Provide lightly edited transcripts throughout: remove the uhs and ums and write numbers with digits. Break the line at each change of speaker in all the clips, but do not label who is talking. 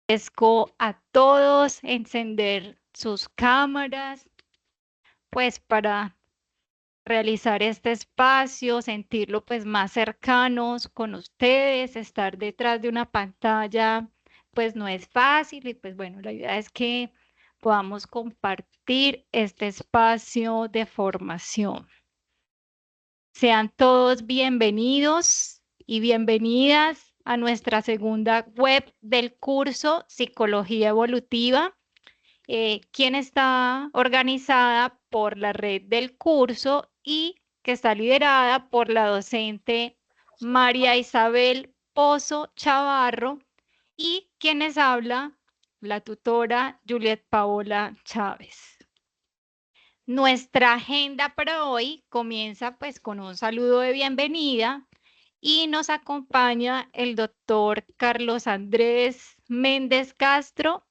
Agradezco a todos encender sus cámaras, pues para realizar este espacio, sentirlo pues más cercanos con ustedes, estar detrás de una pantalla, pues no es fácil y pues bueno, la idea es que podamos compartir este espacio de formación. Sean todos bienvenidos y bienvenidas a nuestra segunda web del curso Psicología Evolutiva, quien está organizada por la red del curso y que está liderada por la docente María Isabel Pozo Chavarro y quienes habla la tutora Juliet Paola Chávez. Nuestra agenda para hoy comienza pues con un saludo de bienvenida y nos acompaña el doctor Carlos Andrés Méndez Castro,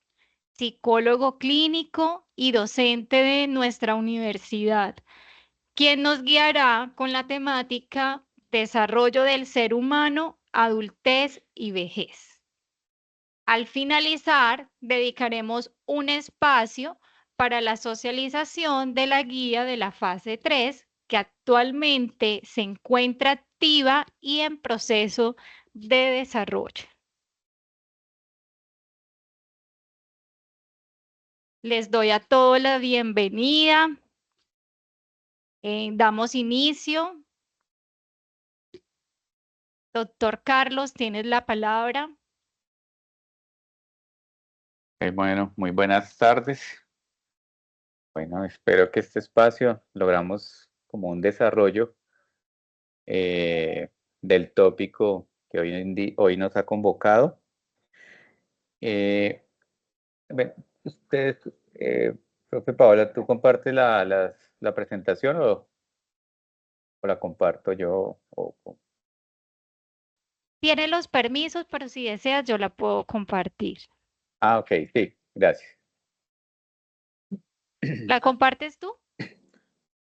psicólogo clínico y docente de nuestra universidad, quien nos guiará con la temática Desarrollo del ser humano, adultez y vejez. Al finalizar, dedicaremos un espacio para la socialización de la guía de la fase 3, que actualmente se encuentra activa y en proceso de desarrollo. Les doy a todos la bienvenida. Damos inicio. Doctor Carlos, tienes la palabra.
Bueno, muy buenas tardes. Bueno, espero que este espacio logramos como un desarrollo del tópico que hoy nos ha convocado. Bueno, usted, profe Paola, ¿tú compartes la presentación o la comparto yo?
Tiene los permisos, pero si deseas, yo la puedo compartir.
Ok, sí, gracias.
¿La compartes tú?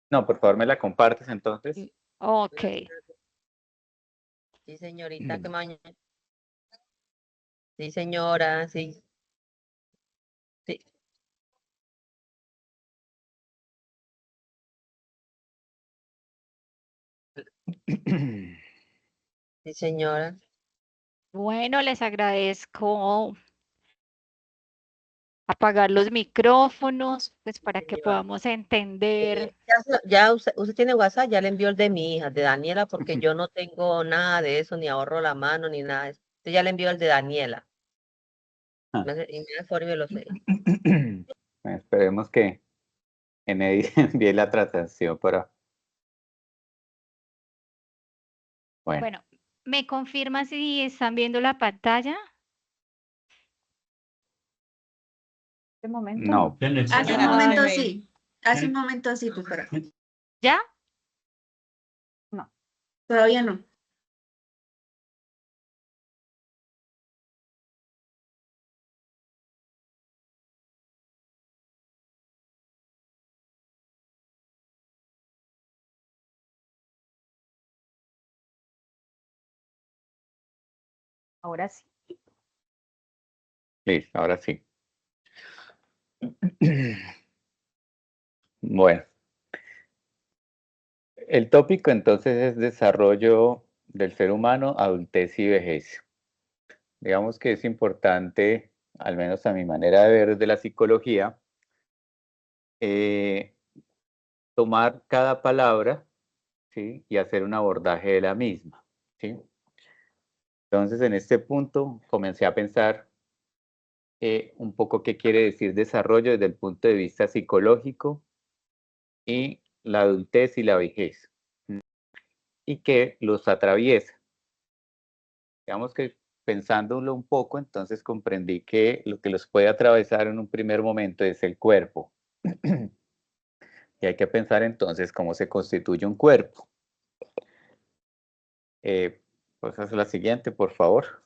No, por favor, me la compartes entonces.
Ok.
Sí, señorita, qué mañana. Sí, señora, sí. Sí. Sí, señora.
Bueno, les agradezco apagar los micrófonos, pues para que podamos entender.
Ya usted tiene WhatsApp, ya le envió el de mi hija, de Daniela, porque yo no tengo nada de eso, ni ahorro la mano, ni nada de eso. Usted ya le envió el de Daniela. Y me forme lo sé.
Esperemos que envíe la transacción para...
Bueno, ¿me confirma si están viendo la pantalla?
De momento
No.
Hace un momento sí. Hace un momento sí, pero
¿Ya?
no. Todavía no. Ahora sí.
Listo, ahora sí. Bueno, el tópico entonces es desarrollo del ser humano, adultez y vejez. Digamos que es importante, al menos a mi manera de ver de la psicología, tomar cada palabra, ¿sí? Y hacer un abordaje de la misma, ¿sí? Entonces, en este punto comencé a pensar un poco qué quiere decir desarrollo desde el punto de vista psicológico y la adultez y la vejez, y qué los atraviesa. Digamos que pensándolo un poco, entonces comprendí que lo que los puede atravesar en un primer momento es el cuerpo. Y hay que pensar entonces cómo se constituye un cuerpo. Pues haz la siguiente, por favor.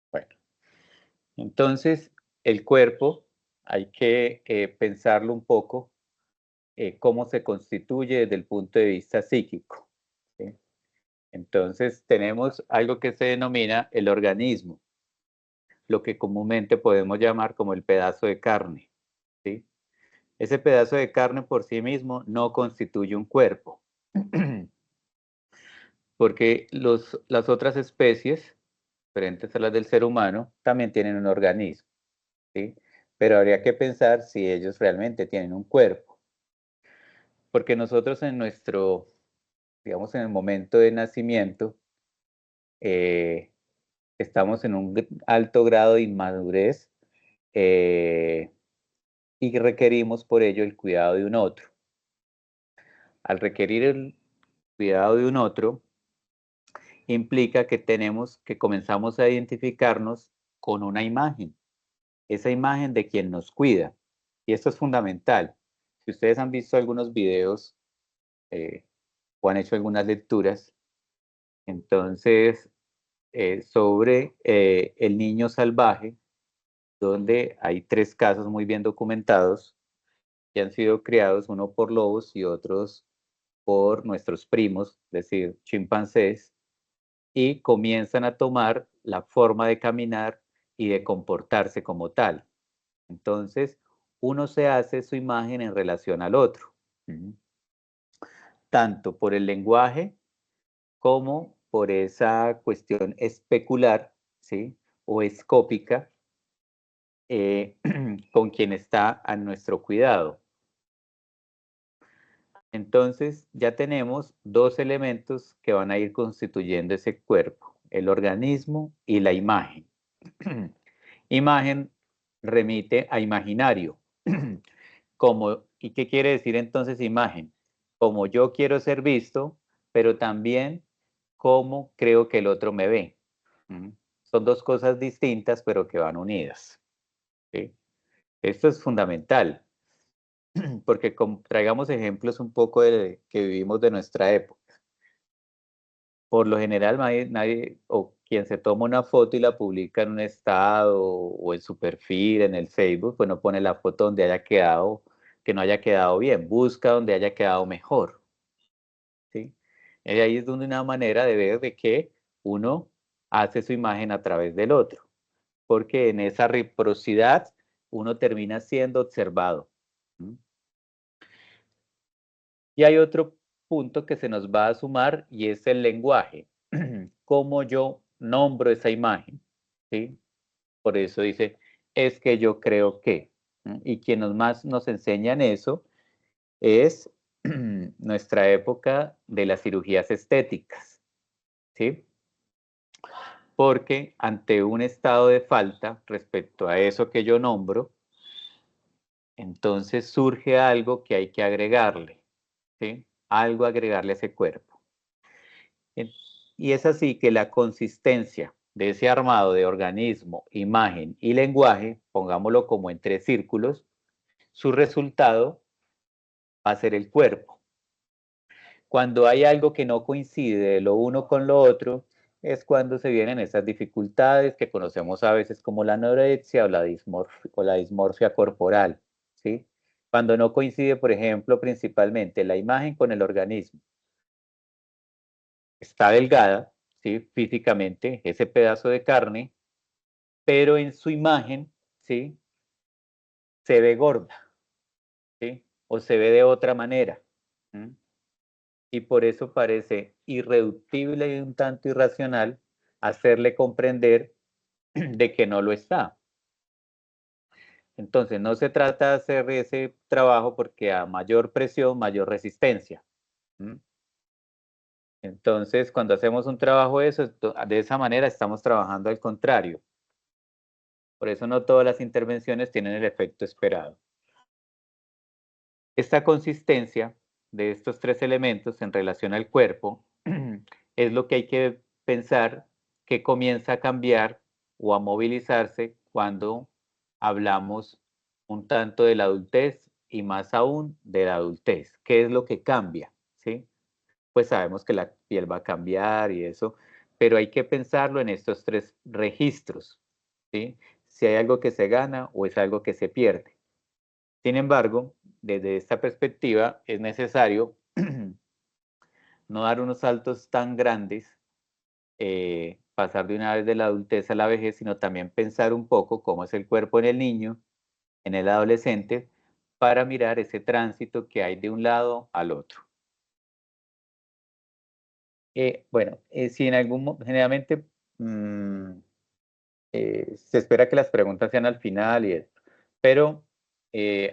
Bueno, entonces el cuerpo hay que pensarlo un poco, cómo se constituye desde el punto de vista psíquico, ¿sí? Entonces tenemos algo que se denomina el organismo, lo que comúnmente podemos llamar como el pedazo de carne, ¿sí? Ese pedazo de carne por sí mismo no constituye un cuerpo, porque las otras especies, diferentes a las del ser humano, también tienen un organismo, ¿sí? Pero habría que pensar si ellos realmente tienen un cuerpo, porque nosotros en nuestro, digamos, en el momento de nacimiento, estamos en un alto grado de inmadurez y requerimos por ello el cuidado de un otro. Al requerir el cuidado de un otro, implica que comenzamos a identificarnos con una imagen, esa imagen de quien nos cuida. Y esto es fundamental. Si ustedes han visto algunos videos o han hecho algunas lecturas, entonces sobre el niño salvaje, donde hay 3 casos muy bien documentados que han sido criados, uno por lobos y otros por nuestros primos, es decir, chimpancés, y comienzan a tomar la forma de caminar y de comportarse como tal. Entonces, uno se hace su imagen en relación al otro, tanto por el lenguaje como por esa cuestión especular, ¿sí? O escópica, con quien está a nuestro cuidado. Entonces ya tenemos 2 elementos que van a ir constituyendo ese cuerpo, el organismo y la imagen. Imagen remite a imaginario. ¿Y qué quiere decir entonces imagen? Como yo quiero ser visto, pero también cómo creo que el otro me ve. Son 2 cosas distintas, pero que van unidas, ¿sí? Esto es fundamental, porque traigamos ejemplos un poco que vivimos de nuestra época. Por lo general, nadie, o quien se toma una foto y la publica en un estado o en su perfil, en el Facebook, pues no pone la foto donde haya quedado, que no haya quedado bien, busca donde haya quedado mejor, ¿sí? Y ahí es donde una manera de ver de que uno hace su imagen a través del otro, porque en esa reciprocidad uno termina siendo observado. Y hay otro punto que se nos va a sumar y es el lenguaje. Cómo yo nombro esa imagen, ¿sí? Por eso dice, es que yo creo que. Y quien más nos enseñan eso es nuestra época de las cirugías estéticas, ¿sí? Porque ante un estado de falta respecto a eso que yo nombro, entonces surge algo que hay que agregarle, ¿sí? Algo agregarle a ese cuerpo. Y es así que la consistencia de ese armado de organismo, imagen y lenguaje, pongámoslo como en 3 círculos, su resultado va a ser el cuerpo. Cuando hay algo que no coincide de lo uno con lo otro, es cuando se vienen esas dificultades que conocemos a veces como la anorexia o la dismorfia corporal, ¿sí? Cuando no coincide, por ejemplo, principalmente la imagen con el organismo. Está delgada, ¿sí? Físicamente, ese pedazo de carne, pero en su imagen, ¿sí? Se ve gorda, ¿sí? O se ve de otra manera. Y por eso parece irreductible y un tanto irracional hacerle comprender de que no lo está. Entonces, no se trata de hacer ese trabajo porque a mayor presión, mayor resistencia. Entonces, cuando hacemos un trabajo de esa manera, estamos trabajando al contrario. Por eso no todas las intervenciones tienen el efecto esperado. Esta consistencia de estos 3 elementos en relación al cuerpo es lo que hay que pensar que comienza a cambiar o a movilizarse cuando hablamos un tanto de la adultez y más aún de la adultez. ¿Qué es lo que cambia? ¿Sí? Pues sabemos que la piel va a cambiar y eso, pero hay que pensarlo en estos 3 registros, ¿sí? Si hay algo que se gana o es algo que se pierde. Sin embargo, desde esta perspectiva es necesario no dar unos saltos tan grandes, pasar de una vez de la adultez a la vejez, sino también pensar un poco cómo es el cuerpo en el niño, en el adolescente, para mirar ese tránsito que hay de un lado al otro. Bueno, si en generalmente se espera que las preguntas sean al final y esto, pero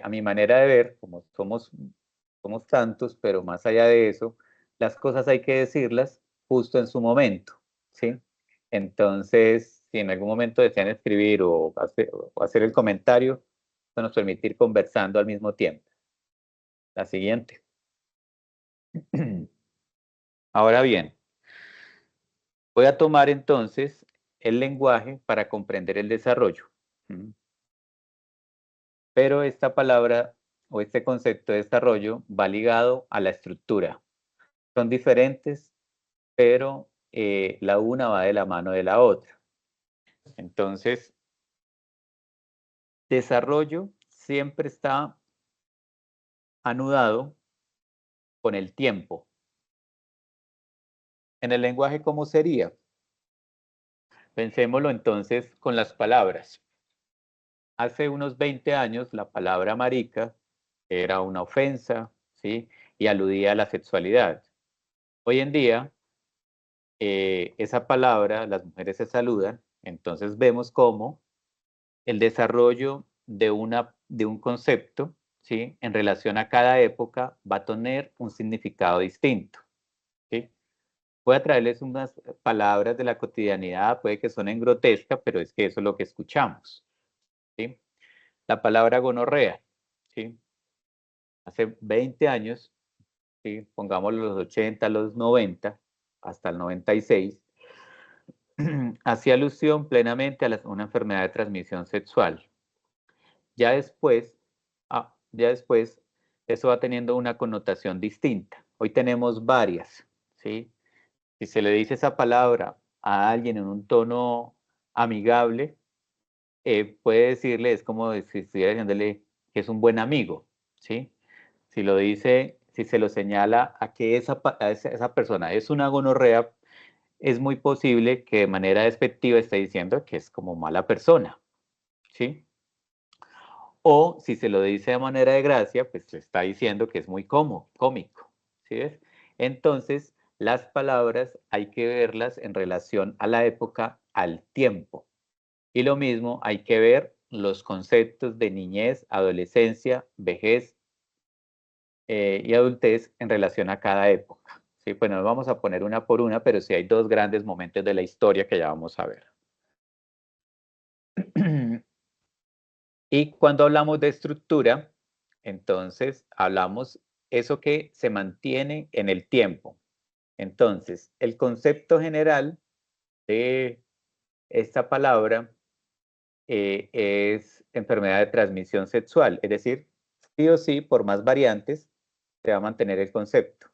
a mi manera de ver, como somos tantos, pero más allá de eso, las cosas hay que decirlas justo en su momento, ¿sí? Entonces, si en algún momento desean escribir o hacer el comentario, eso nos permite ir conversando al mismo tiempo. La siguiente. Ahora bien, voy a tomar entonces el lenguaje para comprender el desarrollo. Pero esta palabra o este concepto de desarrollo va ligado a la estructura. Son diferentes, pero la una va de la mano de la otra. Entonces, desarrollo siempre está anudado con el tiempo. En el lenguaje, ¿cómo sería? Pensémoslo entonces con las palabras. Hace unos 20 años la palabra marica era una ofensa, ¿sí? Y aludía a la sexualidad. Hoy en día, esa palabra, las mujeres se saludan, entonces vemos cómo el desarrollo de un concepto, ¿sí? En relación a cada época va a tener un significado distinto, ¿sí? Voy a traerles unas palabras de la cotidianidad, puede que suenen grotescas, pero es que eso es lo que escuchamos, ¿sí? La palabra gonorrea, ¿sí? Hace 20 años, ¿sí? Pongamos los 80, los 90, hasta el 96, hacía alusión plenamente a una enfermedad de transmisión sexual. Ya después, eso va teniendo una connotación distinta. Hoy tenemos varias, ¿sí? Si se le dice esa palabra a alguien en un tono amigable, puede decirle, es como si estuviera diciéndole que es un buen amigo, ¿sí? Si se lo señala a que esa persona es una gonorrea, es muy posible que de manera despectiva esté diciendo que es como mala persona, ¿sí? O si se lo dice de manera de gracia, pues le está diciendo que es muy cómico, ¿sí ves? Entonces, las palabras hay que verlas en relación a la época, al tiempo. Y lo mismo hay que ver los conceptos de niñez, adolescencia, vejez y adultez en relación a cada época. Sí, pues no vamos a poner una por una, pero sí hay dos grandes momentos de la historia que ya vamos a ver. Y cuando hablamos de estructura, entonces hablamos eso que se mantiene en el tiempo. Entonces, el concepto general de esta palabra es enfermedad de transmisión sexual, es decir, sí o sí, por más variantes, se va a mantener el concepto.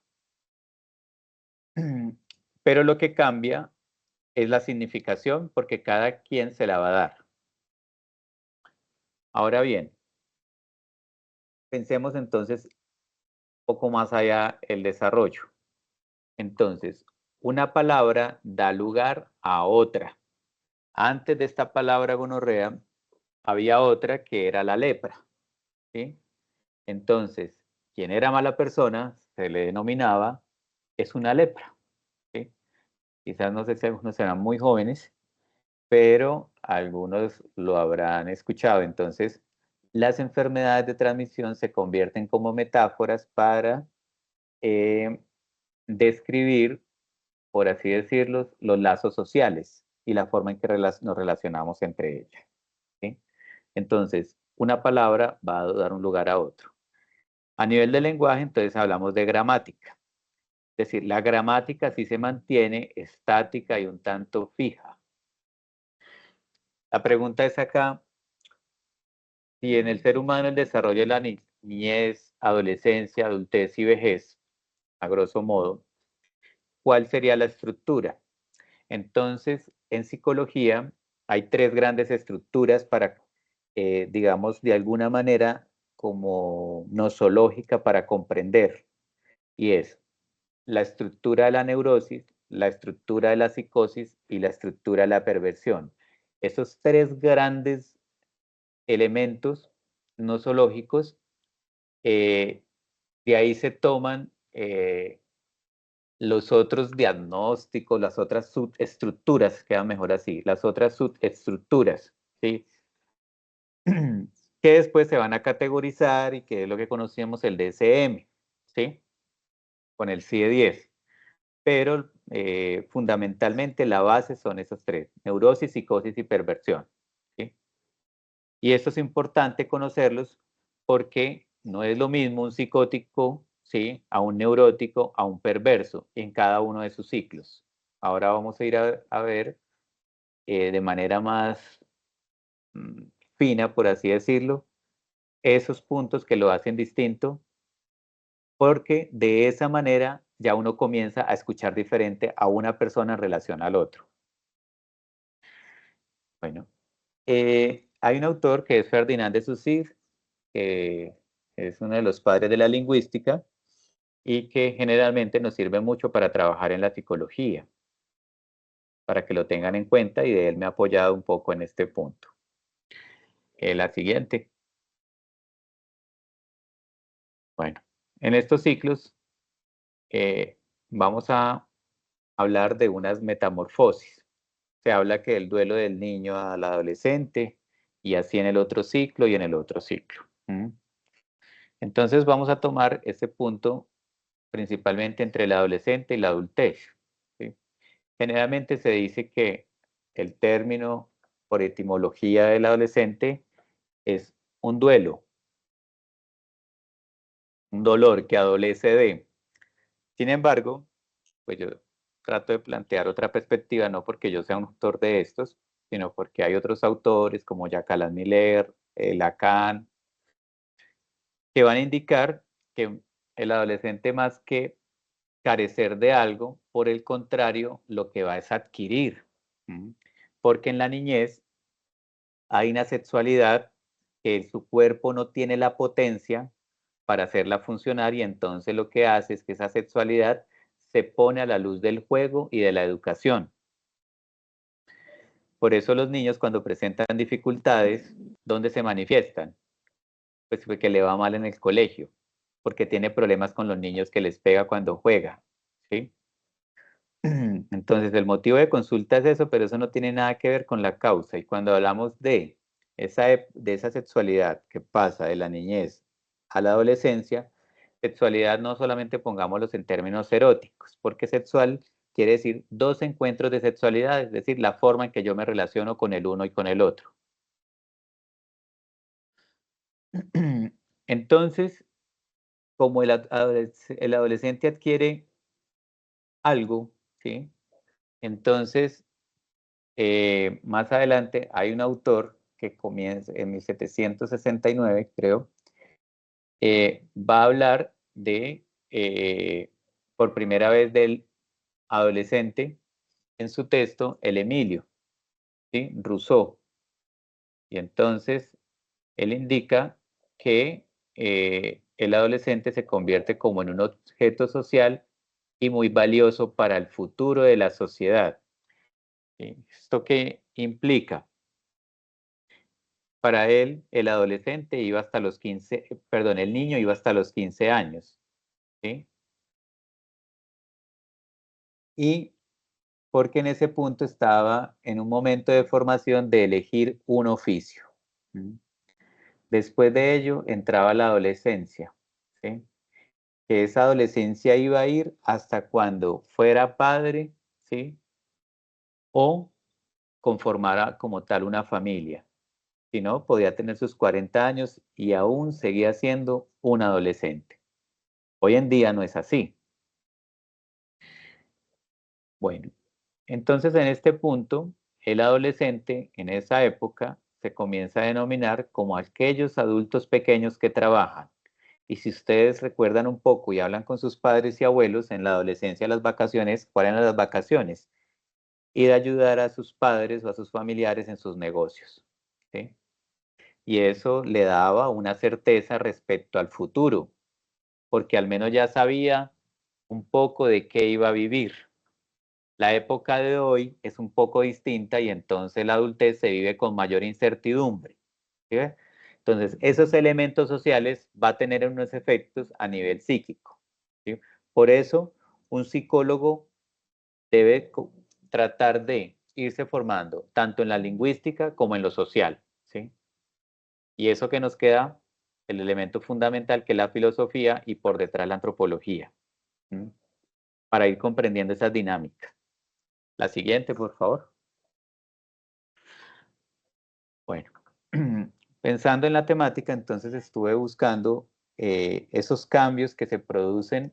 Pero lo que cambia es la significación porque cada quien se la va a dar. Ahora bien, pensemos entonces un poco más allá el desarrollo. Entonces, una palabra da lugar a otra. Antes de esta palabra gonorrea, había otra que era la lepra, ¿sí? Entonces, quien era mala persona se le denominaba es una lepra, ¿sí? Quizás no sé si algunos serán muy jóvenes, pero algunos lo habrán escuchado. Entonces, las enfermedades de transmisión se convierten como metáforas para describir, por así decirlo, los lazos sociales y la forma en que nos relacionamos entre ellas, ¿sí? Entonces, una palabra va a dar un lugar a otro. A nivel de lenguaje, entonces hablamos de gramática. Es decir, la gramática sí se mantiene estática y un tanto fija. La pregunta es acá, si en el ser humano el desarrollo de la niñez, adolescencia, adultez y vejez, a grosso modo, ¿cuál sería la estructura? Entonces, en psicología hay tres grandes estructuras para, digamos, de alguna manera como nosológica para comprender. Y es la estructura de la neurosis, la estructura de la psicosis y la estructura de la perversión. Esos tres grandes elementos nosológicos, de ahí se toman los otros diagnósticos, las otras subestructuras, queda mejor así, las otras subestructuras, ¿sí? Que después se van a categorizar y que es lo que conocíamos el DSM, ¿sí? Con el CIE-10. Pero fundamentalmente la base son esos tres: neurosis, psicosis y perversión, ¿sí? Y esto es importante conocerlos porque no es lo mismo un psicótico, ¿sí?, a un neurótico, a un perverso en cada uno de sus ciclos. Ahora vamos a ir a ver de manera más fina, por así decirlo, esos puntos que lo hacen distinto, porque de esa manera ya uno comienza a escuchar diferente a una persona en relación al otro. Bueno, hay un autor que es Ferdinand de Saussure, que es uno de los padres de la lingüística y que generalmente nos sirve mucho para trabajar en la psicología, para que lo tengan en cuenta, y de él me ha apoyado un poco en este punto. La siguiente. Bueno, en estos ciclos vamos a hablar de unas metamorfosis. Se habla que el duelo del niño al adolescente, y así en el otro ciclo y en el otro ciclo. Entonces vamos a tomar ese punto principalmente entre el adolescente y la adultez, ¿sí? Generalmente se dice que el término por etimología del adolescente es un duelo, un dolor que adolece de. Sin embargo, pues yo trato de plantear otra perspectiva, no porque yo sea un autor de estos, sino porque hay otros autores como Jacques Alain Miller, Lacan, que van a indicar que el adolescente, más que carecer de algo, por el contrario, lo que va es adquirir. Porque en la niñez hay una sexualidad que su cuerpo no tiene la potencia para hacerla funcionar, y entonces lo que hace es que esa sexualidad se pone a la luz del juego y de la educación. Por eso los niños, cuando presentan dificultades, ¿dónde se manifiestan? Pues porque le va mal en el colegio, porque tiene problemas con los niños que les pega cuando juega, ¿sí? Entonces el motivo de consulta es eso, pero eso no tiene nada que ver con la causa. Y cuando hablamos de esa sexualidad que pasa de la niñez a la adolescencia, sexualidad no solamente pongámoslos en términos eróticos, porque sexual quiere decir dos encuentros de sexualidad, es decir, la forma en que yo me relaciono con el uno y con el otro. Entonces, como el adolescente adquiere algo, ¿sí? Entonces, más adelante hay un autor que comienza en 1769, creo, va a hablar de, por primera vez, del adolescente en su texto, el Emilio, ¿sí?, Rousseau. Y entonces él indica que el adolescente se convierte como en un objeto social y muy valioso para el futuro de la sociedad. ¿Esto qué implica? Para él, el adolescente iba hasta los 15, perdón, el niño iba hasta los 15 años, ¿sí? Y porque en ese punto estaba en un momento de formación de elegir un oficio. Después de ello entraba la adolescencia, ¿sí? Que esa adolescencia iba a ir hasta cuando fuera padre, ¿sí?, o conformara como tal una familia. Si no, podía tener sus 40 años y aún seguía siendo un adolescente. Hoy en día no es así. Bueno, entonces en este punto, el adolescente en esa época se comienza a denominar como aquellos adultos pequeños que trabajan. Y si ustedes recuerdan un poco y hablan con sus padres y abuelos, en la adolescencia, las vacaciones, ¿cuáles eran las vacaciones? Ir a ayudar a sus padres o a sus familiares en sus negocios, ¿sí? Y eso le daba una certeza respecto al futuro, porque al menos ya sabía un poco de qué iba a vivir. La época de hoy es un poco distinta y entonces la adultez se vive con mayor incertidumbre. ¿Sí ve? Entonces, esos elementos sociales va a tener unos efectos a nivel psíquico. ¿Sí? Por eso, un psicólogo debe tratar de irse formando tanto en la lingüística como en lo social. ¿Sí? Y eso que nos queda, el elemento fundamental que es la filosofía y por detrás la antropología, ¿sí? Para ir comprendiendo esas dinámicas. La siguiente, por favor. Bueno, pensando en la temática, entonces estuve buscando esos cambios que se producen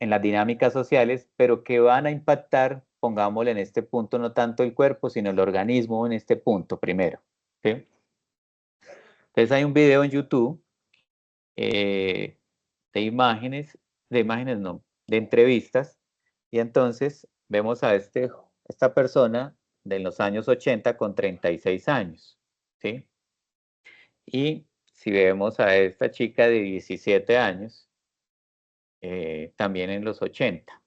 en las dinámicas sociales, pero que van a impactar, pongámosle en este punto, no tanto el cuerpo, sino el organismo en este punto primero. ¿Sí? Entonces hay un video en YouTube de imágenes no, de entrevistas, y entonces vemos a esta persona de los años 80 con 36 años, ¿sí? Y si vemos a esta chica de 17 años, también en los 80.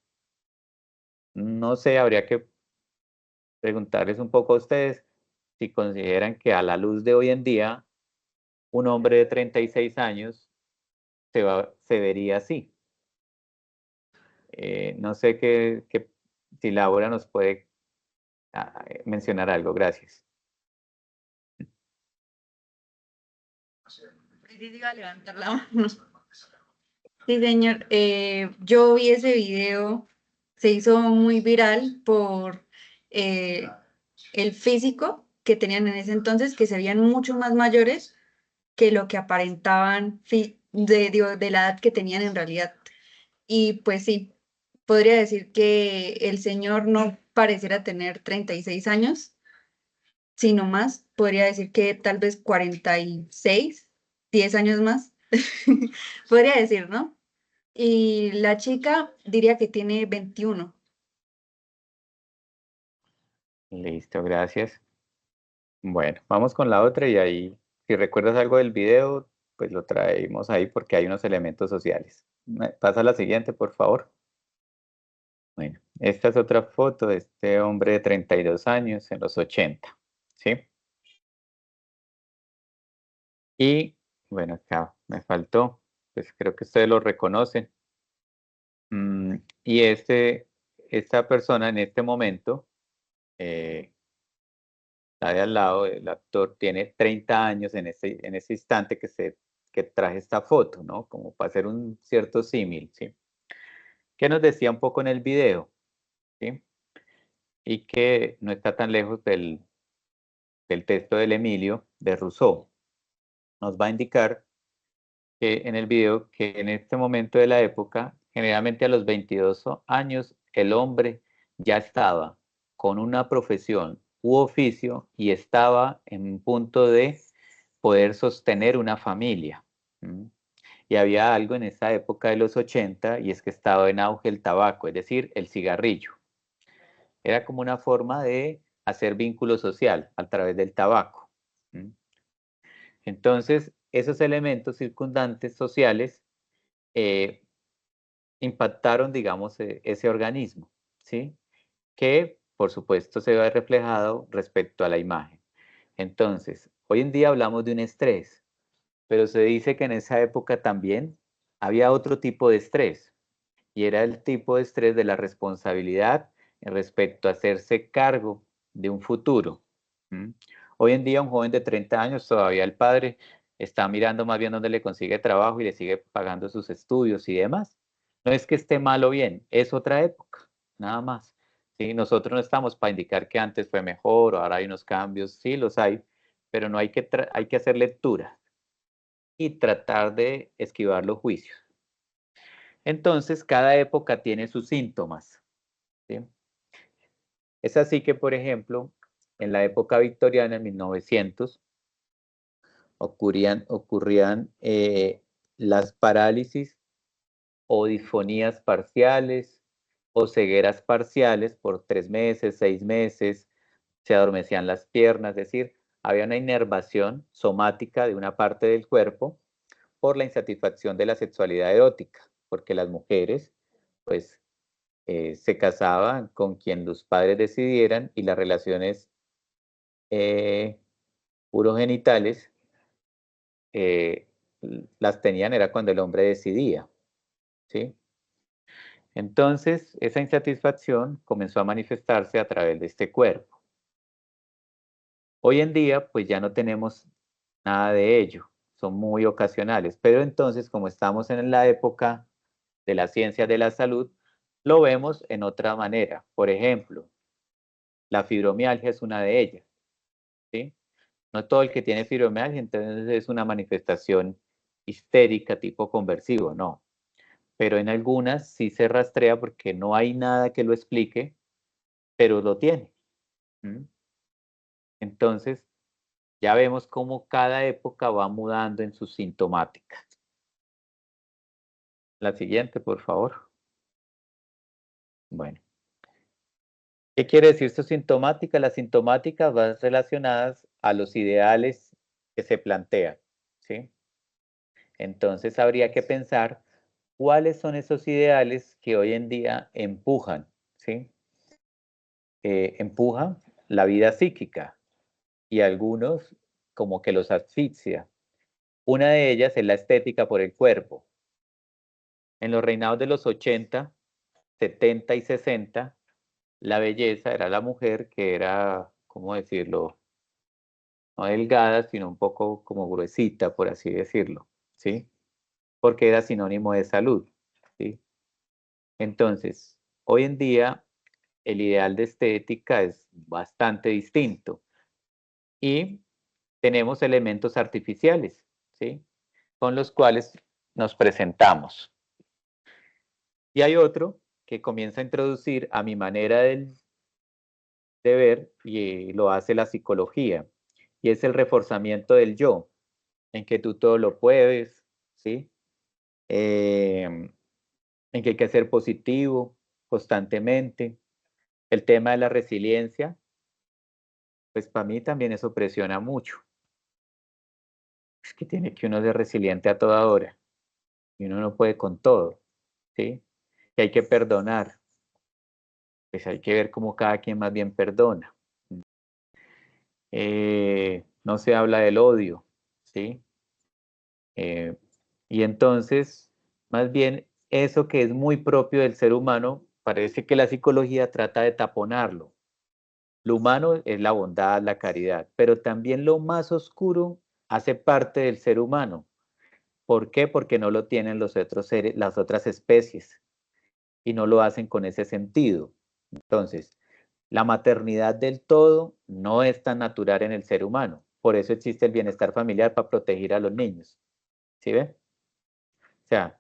No sé, habría que preguntarles un poco a ustedes si consideran que a la luz de hoy en día, un hombre de 36 años se vería así. No sé si Laura nos puede mencionar algo. Gracias.
Iba a levantar la mano. Sí, señor. Yo vi ese video, se hizo muy viral por el físico que tenían en ese entonces, que se veían mucho más mayores que lo que aparentaban de la edad que tenían en realidad. Y pues sí, podría decir que el señor no pareciera tener 36 años, sino más. Podría decir que tal vez 46, 10 años más. Podría decir, ¿no? Y la chica diría que tiene 21.
Listo, gracias. Bueno, vamos con la otra y ahí, si recuerdas algo del video, pues lo traemos ahí porque hay unos elementos sociales. Pasa a la siguiente, por favor. Bueno, esta es otra foto de este hombre de 32 años en los 80, ¿sí? Y bueno, acá me faltó, pues creo que ustedes lo reconocen. Y esta persona en este momento, la de al lado, el actor, tiene 30 años en ese instante que traje esta foto, ¿no? Como para hacer un cierto símil, ¿sí? Que nos decía un poco en el video, ¿sí? Y que no está tan lejos del texto del Emilio de Rousseau. Nos va a indicar que en el video que en este momento de la época, generalmente a los 22 años, el hombre ya estaba con una profesión u oficio y estaba en un punto de poder sostener una familia. Y había algo en esa época de los 80 y es que estaba en auge el tabaco, es decir, el cigarrillo. Era como una forma de hacer vínculo social a través del tabaco. Entonces, esos elementos circundantes sociales impactaron, digamos, ese organismo, ¿sí? Que, por supuesto, se ve reflejado respecto a la imagen. Entonces, hoy en día hablamos de un estrés, pero se dice que en esa época también había otro tipo de estrés, y era el tipo de estrés de la responsabilidad respecto a hacerse cargo de un futuro. Hoy en día un joven de 30 años, todavía el padre está mirando más bien dónde le consigue trabajo y le sigue pagando sus estudios y demás. No es que esté mal o bien, es otra época, nada más. ¿Sí? Nosotros no estamos para indicar que antes fue mejor o ahora hay unos cambios, sí los hay, pero no hay que hacer lectura y tratar de esquivar los juicios. Entonces, cada época tiene sus síntomas, ¿sí? Es así que, por ejemplo, en la época victoriana, en 1900, ocurrían las parálisis o disfonías parciales o cegueras parciales por 3 meses, 6 meses, se adormecían las piernas, es decir, había una inervación somática de una parte del cuerpo por la insatisfacción de la sexualidad erótica, porque las mujeres pues se casaban con quien los padres decidieran y las relaciones urogenitales las tenían era cuando el hombre decidía, ¿sí? Entonces, esa insatisfacción comenzó a manifestarse a través de este cuerpo. Hoy en día, pues ya no tenemos nada de ello, son muy ocasionales, pero entonces, como estamos en la época de la ciencia de la salud, lo vemos en otra manera. Por ejemplo, la fibromialgia es una de ellas, ¿sí? No todo el que tiene fibromialgia entonces es una manifestación histérica tipo conversivo, no. Pero en algunas sí se rastrea porque no hay nada que lo explique, pero lo tiene. ¿Mm? Entonces, ya vemos cómo cada época va mudando en sus sintomáticas. La siguiente, por favor. Bueno. ¿Qué quiere decir su sintomática? Las sintomáticas van relacionadas a los ideales que se plantean, ¿sí? Entonces habría que pensar cuáles son esos ideales que hoy en día empujan, ¿sí? Empujan la vida psíquica y algunos como que los asfixia. Una de ellas es la estética por el cuerpo. En los reinados de los 80, 70 y 60, la belleza era la mujer que era, ¿cómo decirlo? No delgada, sino un poco como gruesita, por así decirlo, ¿sí? Porque era sinónimo de salud, ¿sí? Entonces, hoy en día el ideal de estética es bastante distinto y tenemos elementos artificiales, ¿sí? Con los cuales nos presentamos. Y hay otro que comienza a introducir a mi manera de ver y lo hace la psicología, y es el reforzamiento del yo, en que tú todo lo puedes, ¿sí? En que hay que ser positivo constantemente. El tema de la resiliencia, pues para mí también eso presiona mucho. Es que tiene que uno ser resiliente a toda hora y uno no puede con todo, ¿sí? Y hay que perdonar, pues hay que ver cómo cada quien más bien perdona. No se habla del odio, ¿sí? Y entonces, más bien, eso que es muy propio del ser humano, parece que la psicología trata de taponarlo. Lo humano es la bondad, la caridad, pero también lo más oscuro hace parte del ser humano. ¿Por qué? Porque no lo tienen los otros seres, las otras especies y no lo hacen con ese sentido. Entonces, la maternidad del todo no es tan natural en el ser humano. Por eso existe el bienestar familiar para proteger a los niños. ¿Sí ve? O sea,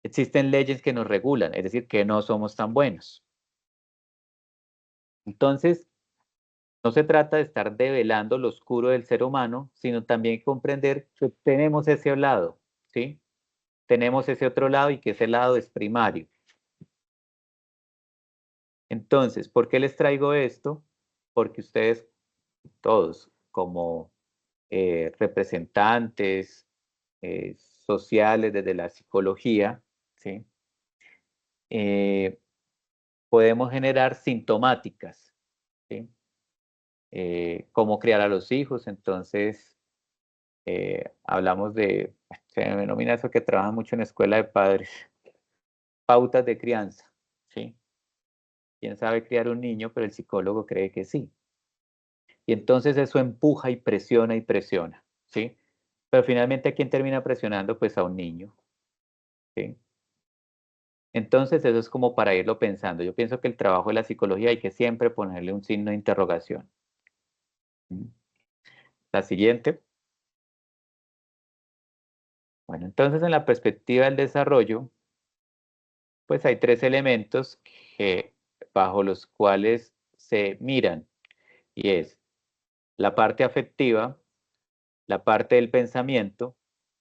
existen leyes que nos regulan, es decir, que no somos tan buenos. Entonces, no se trata de estar develando lo oscuro del ser humano, sino también comprender que tenemos ese lado, ¿sí? Tenemos ese otro lado y que ese lado es primario. Entonces, ¿por qué les traigo esto? Porque ustedes, todos, como representantes sociales desde la psicología, ¿sí? Podemos generar sintomáticas, ¿sí? Cómo criar a los hijos, entonces hablamos de, se denomina eso que trabaja mucho en escuela de padres, pautas de crianza, ¿sí? ¿Quién sabe criar un niño? Pero el psicólogo cree que sí. Y entonces eso empuja y presiona, ¿sí? Pero finalmente, ¿a quién termina presionando? Pues a un niño, ¿sí? Entonces eso es como para irlo pensando. Yo pienso que el trabajo de la psicología hay que siempre ponerle un signo de interrogación. La siguiente. Bueno, entonces en la perspectiva del desarrollo, pues hay tres elementos que, bajo los cuales se miran, y es la parte afectiva, la parte del pensamiento,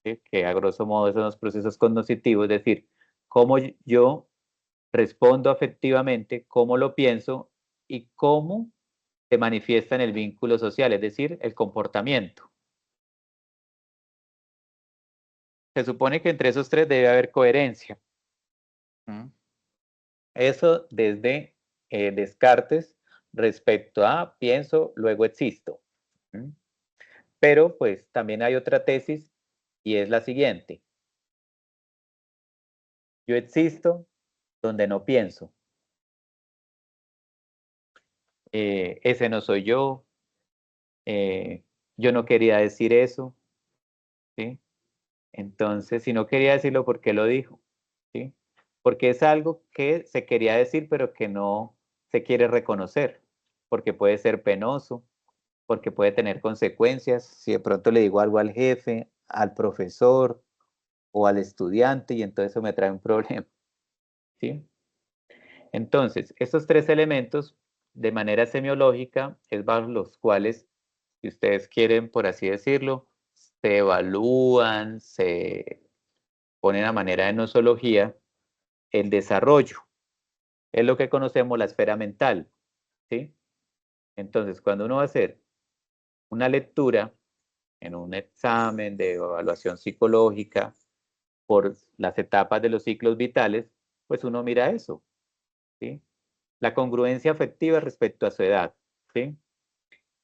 ¿sí? Que a grosso modo son los procesos cognitivos, es decir, cómo yo respondo afectivamente, cómo lo pienso y cómo se manifiesta en el vínculo social, es decir, el comportamiento. Se supone que entre esos tres debe haber coherencia. Eso desde Descartes respecto a pienso, luego existo. Pero pues también hay otra tesis y es la siguiente. Yo existo donde no pienso. Ese no soy yo. Yo no quería decir eso. ¿Sí? Entonces, si no quería decirlo, ¿por qué lo dijo? ¿Sí? Porque es algo que se quería decir, pero que no se quiere reconocer, porque puede ser penoso, porque puede tener consecuencias. Si de pronto le digo algo al jefe, al profesor o al estudiante, y entonces eso me trae un problema. ¿Sí? Entonces, estos tres elementos, de manera semiológica, es bajo los cuales, si ustedes quieren, por así decirlo, se evalúan, se ponen a manera de nosología el desarrollo. Es lo que conocemos la esfera mental. ¿Sí? Entonces, cuando uno va a hacer una lectura en un examen de evaluación psicológica por las etapas de los ciclos vitales, pues uno mira eso. ¿Sí? La congruencia afectiva respecto a su edad. ¿Sí?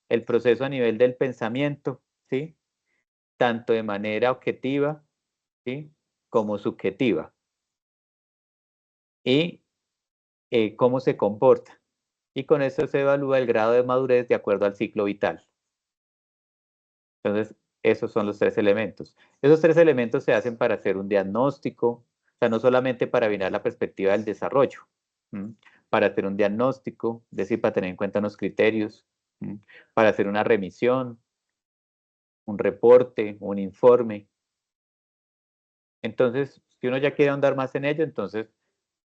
El proceso a nivel del pensamiento, ¿sí? Tanto de manera objetiva, ¿sí? Como subjetiva. Y cómo se comporta. Y con eso se evalúa el grado de madurez de acuerdo al ciclo vital. Entonces, esos son los tres elementos. Esos tres elementos se hacen para hacer un diagnóstico, o sea, no solamente para mirar la perspectiva del desarrollo, para hacer un diagnóstico, es decir, para tener en cuenta unos criterios, para hacer una remisión, un reporte, un informe. Entonces, si uno ya quiere ahondar más en ello, entonces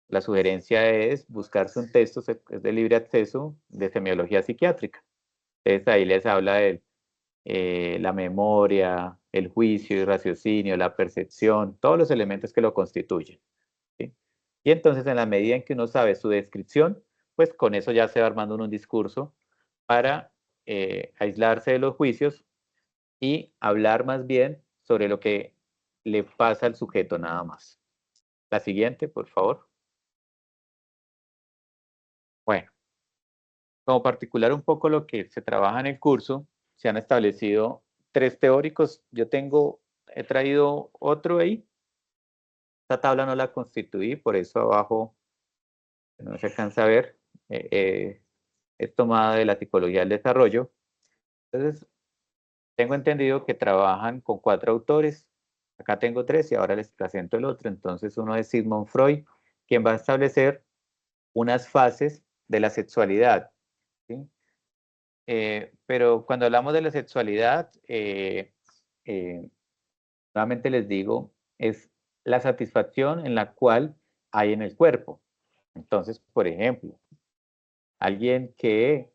la sugerencia es buscarse un texto, es de libre acceso, de semiología psiquiátrica. Entonces ahí les habla de la memoria, el juicio y raciocinio, la percepción, todos los elementos que lo constituyen. ¿Sí? Y entonces en la medida en que uno sabe su descripción, pues con eso ya se va armando un discurso para aislarse de los juicios y hablar más bien sobre lo que le pasa al sujeto nada más. La siguiente, por favor. Bueno, como particular un poco lo que se trabaja en el curso, se han establecido tres teóricos. He traído otro ahí. Esta tabla no la constituí, por eso abajo no se alcanza a ver. Es tomada de la psicología del desarrollo. Entonces, tengo entendido que trabajan con 4 autores. Acá tengo 3 y ahora les presento el otro. Entonces, uno es Sigmund Freud, quien va a establecer unas fases de la sexualidad. ¿Sí? Pero cuando hablamos de la sexualidad, nuevamente les digo, es la satisfacción en la cual hay en el cuerpo. Entonces, por ejemplo, alguien que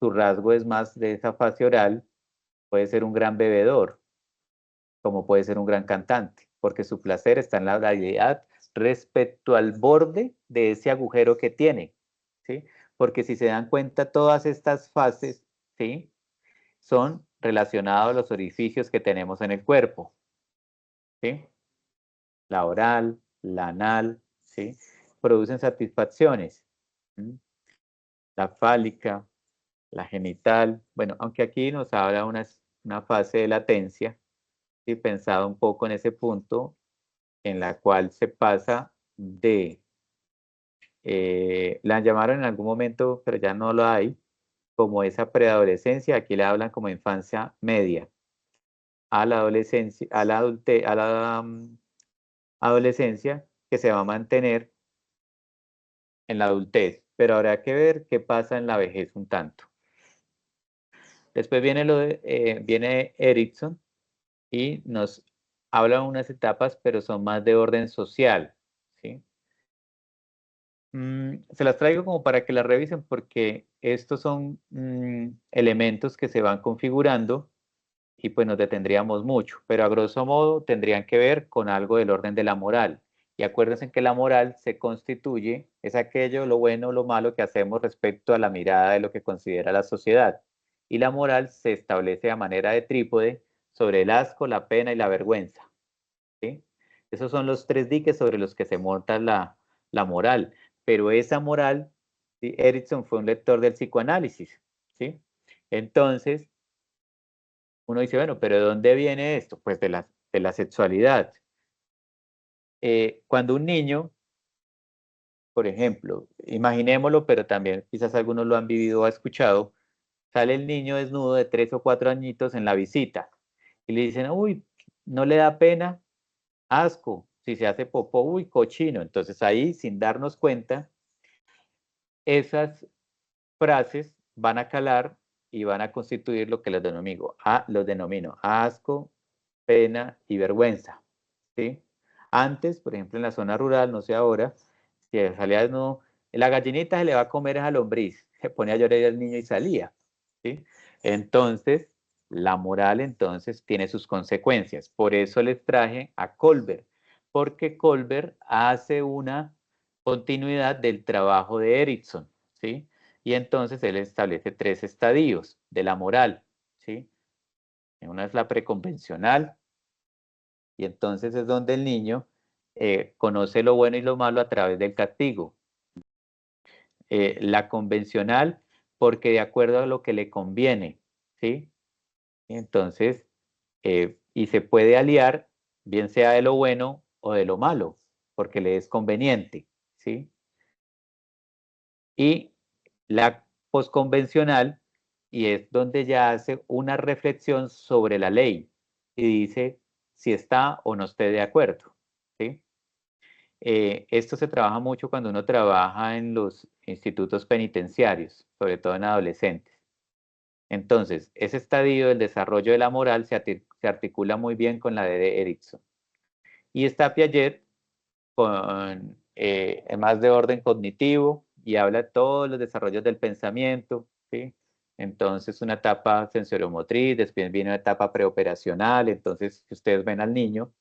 su rasgo es más de esa fase oral, puede ser un gran bebedor, como puede ser un gran cantante, porque su placer está en la oralidad respecto al borde de ese agujero que tiene, ¿sí? Porque si se dan cuenta, todas estas fases, ¿sí? Son relacionadas a los orificios que tenemos en el cuerpo, ¿sí? La oral, la anal, ¿sí? Producen satisfacciones. ¿Sí? La fálica, la genital, bueno, aunque aquí nos habla una fase de latencia, y pensado un poco en ese punto en la cual se pasa de, la llamaron en algún momento, pero ya no lo hay, como esa preadolescencia, aquí le hablan como infancia media, a la adolescencia, a la adolescencia que se va a mantener en la adultez, pero habrá que ver qué pasa en la vejez un tanto. Después viene Erickson y nos habla de unas etapas, pero son más de orden social, ¿sí? Se las traigo como para que las revisen porque estos son elementos que se van configurando y pues nos detendríamos mucho, pero a grosso modo tendrían que ver con algo del orden de la moral. Y acuérdense que la moral se constituye, es aquello, lo bueno, lo malo que hacemos respecto a la mirada de lo que considera la sociedad. Y la moral se establece a manera de trípode sobre el asco, la pena y la vergüenza. ¿Sí? Esos son los 3 diques sobre los que se monta la moral. Pero esa moral, ¿sí? Erickson fue un lector del psicoanálisis, ¿sí? Entonces, uno dice, bueno, pero ¿de dónde viene esto? Pues de la sexualidad. Cuando un niño, por ejemplo, imaginémoslo, pero también quizás algunos lo han vivido o escuchado, sale el niño desnudo de 3 o 4 añitos en la visita y le dicen, uy, ¿no le da pena? Asco, si se hace popó, uy, cochino. Entonces ahí, sin darnos cuenta, esas frases van a calar y van a constituir lo que los denomino asco, pena y vergüenza, ¿sí? Antes, por ejemplo, en la zona rural, no sé ahora, si salía desnudo, la gallinita se le va a comer esa lombriz, se ponía a llorar el niño y salía, ¿sí? Entonces, la moral entonces tiene sus consecuencias. Por eso les traje a Kohlberg, porque Kohlberg hace una continuidad del trabajo de Erickson, ¿sí? Y entonces él establece 3 estadios de la moral, ¿sí? Una es la preconvencional, y entonces es donde el niño conoce lo bueno y lo malo a través del castigo. La convencional, porque de acuerdo a lo que le conviene, ¿sí? Entonces, y se puede aliar, bien sea de lo bueno o de lo malo, porque le es conveniente, ¿sí? Y la posconvencional, y es donde ya hace una reflexión sobre la ley y dice si está o no esté de acuerdo, ¿sí? Esto se trabaja mucho cuando uno trabaja en los institutos penitenciarios, sobre todo en adolescentes. Entonces, ese estadio del desarrollo de la moral se articula muy bien con la de Erickson. Y está Piaget con más de orden cognitivo y habla de todos los desarrollos del pensamiento, ¿sí? Entonces, una etapa sensoriomotriz, después viene una etapa preoperacional. Entonces, si ustedes ven al niño,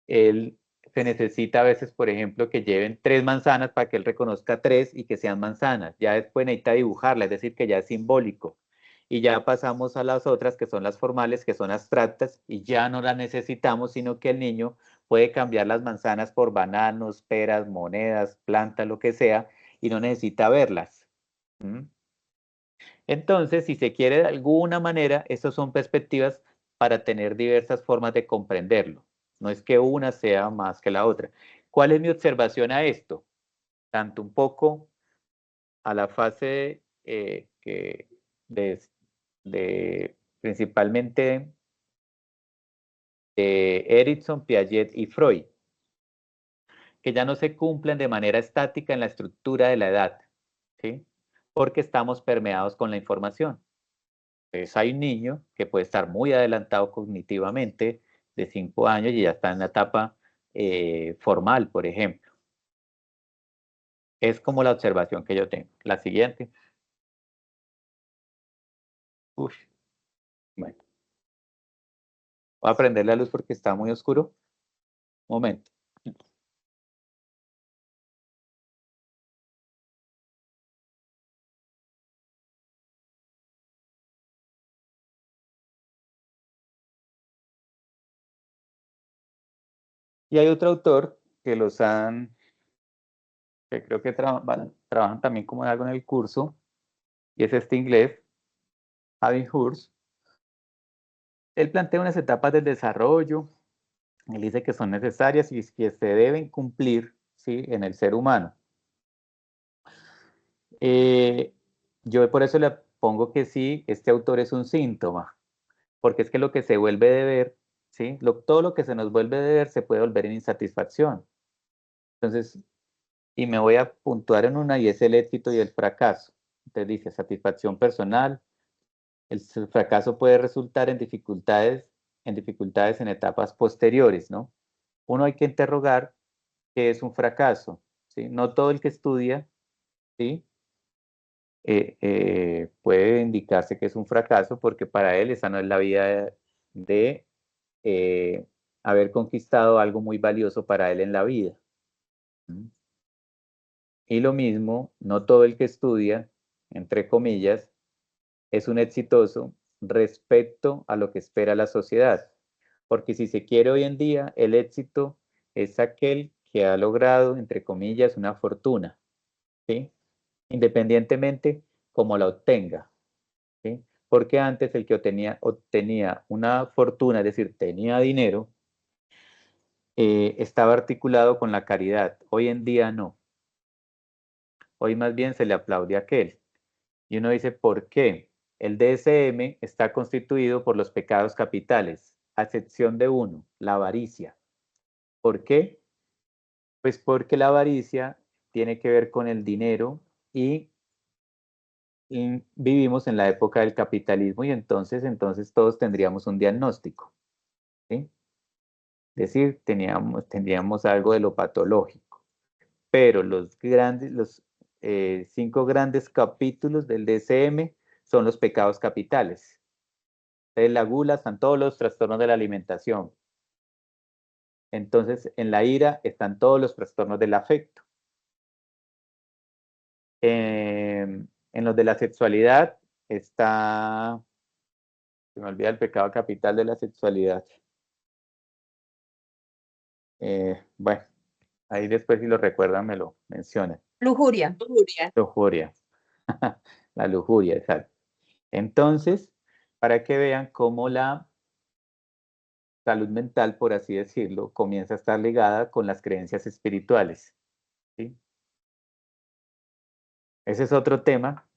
él se necesita a veces, por ejemplo, que lleven 3 manzanas para que él reconozca 3 y que sean manzanas. Ya después necesita dibujarla, es decir, que ya es simbólico. Y ya pasamos a las otras, que son las formales, que son abstractas, y ya no las necesitamos, sino que el niño puede cambiar las manzanas por bananos, peras, monedas, plantas, lo que sea, y no necesita verlas. ¿Mm? Entonces, si se quiere de alguna manera, estas son perspectivas para tener diversas formas de comprenderlo. No es que una sea más que la otra. ¿Cuál es mi observación a esto? Tanto un poco a la fase principalmente de Erickson, Piaget y Freud, que ya no se cumplen de manera estática en la estructura de la edad, ¿sí? Porque estamos permeados con la información. Entonces hay un niño que puede estar muy adelantado cognitivamente, de 5 años, y ya está en la etapa formal, por ejemplo. Es como la observación que yo tengo. La siguiente. Uf, bueno. Voy a prender la luz porque está muy oscuro. Un momento. Y hay otro autor que que creo que trabajan también como algo en el curso, y es este inglés, Avi Hurst. Él plantea unas etapas del desarrollo. Él dice que son necesarias y que se deben cumplir, ¿sí?, en el ser humano. Yo por eso le pongo que sí, este autor es un síntoma, porque es que lo que se vuelve deber, ¿sí? Todo lo que se nos vuelve deber se puede volver en insatisfacción. Entonces, y me voy a puntuar en una, y es el éxito y el fracaso. Entonces dice, satisfacción personal. El fracaso puede resultar en dificultades en etapas posteriores, ¿no? Uno hay que interrogar qué es un fracaso, ¿sí? No todo el que estudia, ¿sí?, puede indicarse que es un fracaso, porque para él esa no es la vida de haber conquistado algo muy valioso para él en la vida. ¿Mm? Y lo mismo, no todo el que estudia, entre comillas, es un exitoso respecto a lo que espera la sociedad. Porque si se quiere hoy en día, el éxito es aquel que ha logrado, entre comillas, una fortuna, ¿sí? Independientemente cómo la obtenga, ¿sí? Porque antes el que obtenía una fortuna, es decir, tenía dinero, estaba articulado con la caridad. Hoy en día no. Hoy más bien se le aplaude a aquel. Y uno dice, ¿por qué? El DSM está constituido por los pecados capitales, a excepción de uno, la avaricia. ¿Por qué? Pues porque la avaricia tiene que ver con el dinero y vivimos en la época del capitalismo y entonces todos tendríamos un diagnóstico, ¿sí? Es decir, tendríamos algo de lo patológico. Pero los 5 grandes capítulos del DSM son los pecados capitales. En la gula están todos los trastornos de la alimentación. Entonces, en la ira están todos los trastornos del afecto. En los de la sexualidad está, se me olvida el pecado capital de la sexualidad. Bueno, ahí después si lo recuerdan me lo mencionan.
Lujuria.
Lujuria. La lujuria, exacto. Entonces, para que vean cómo la salud mental, por así decirlo, comienza a estar ligada con las creencias espirituales, ¿sí? Ese es otro tema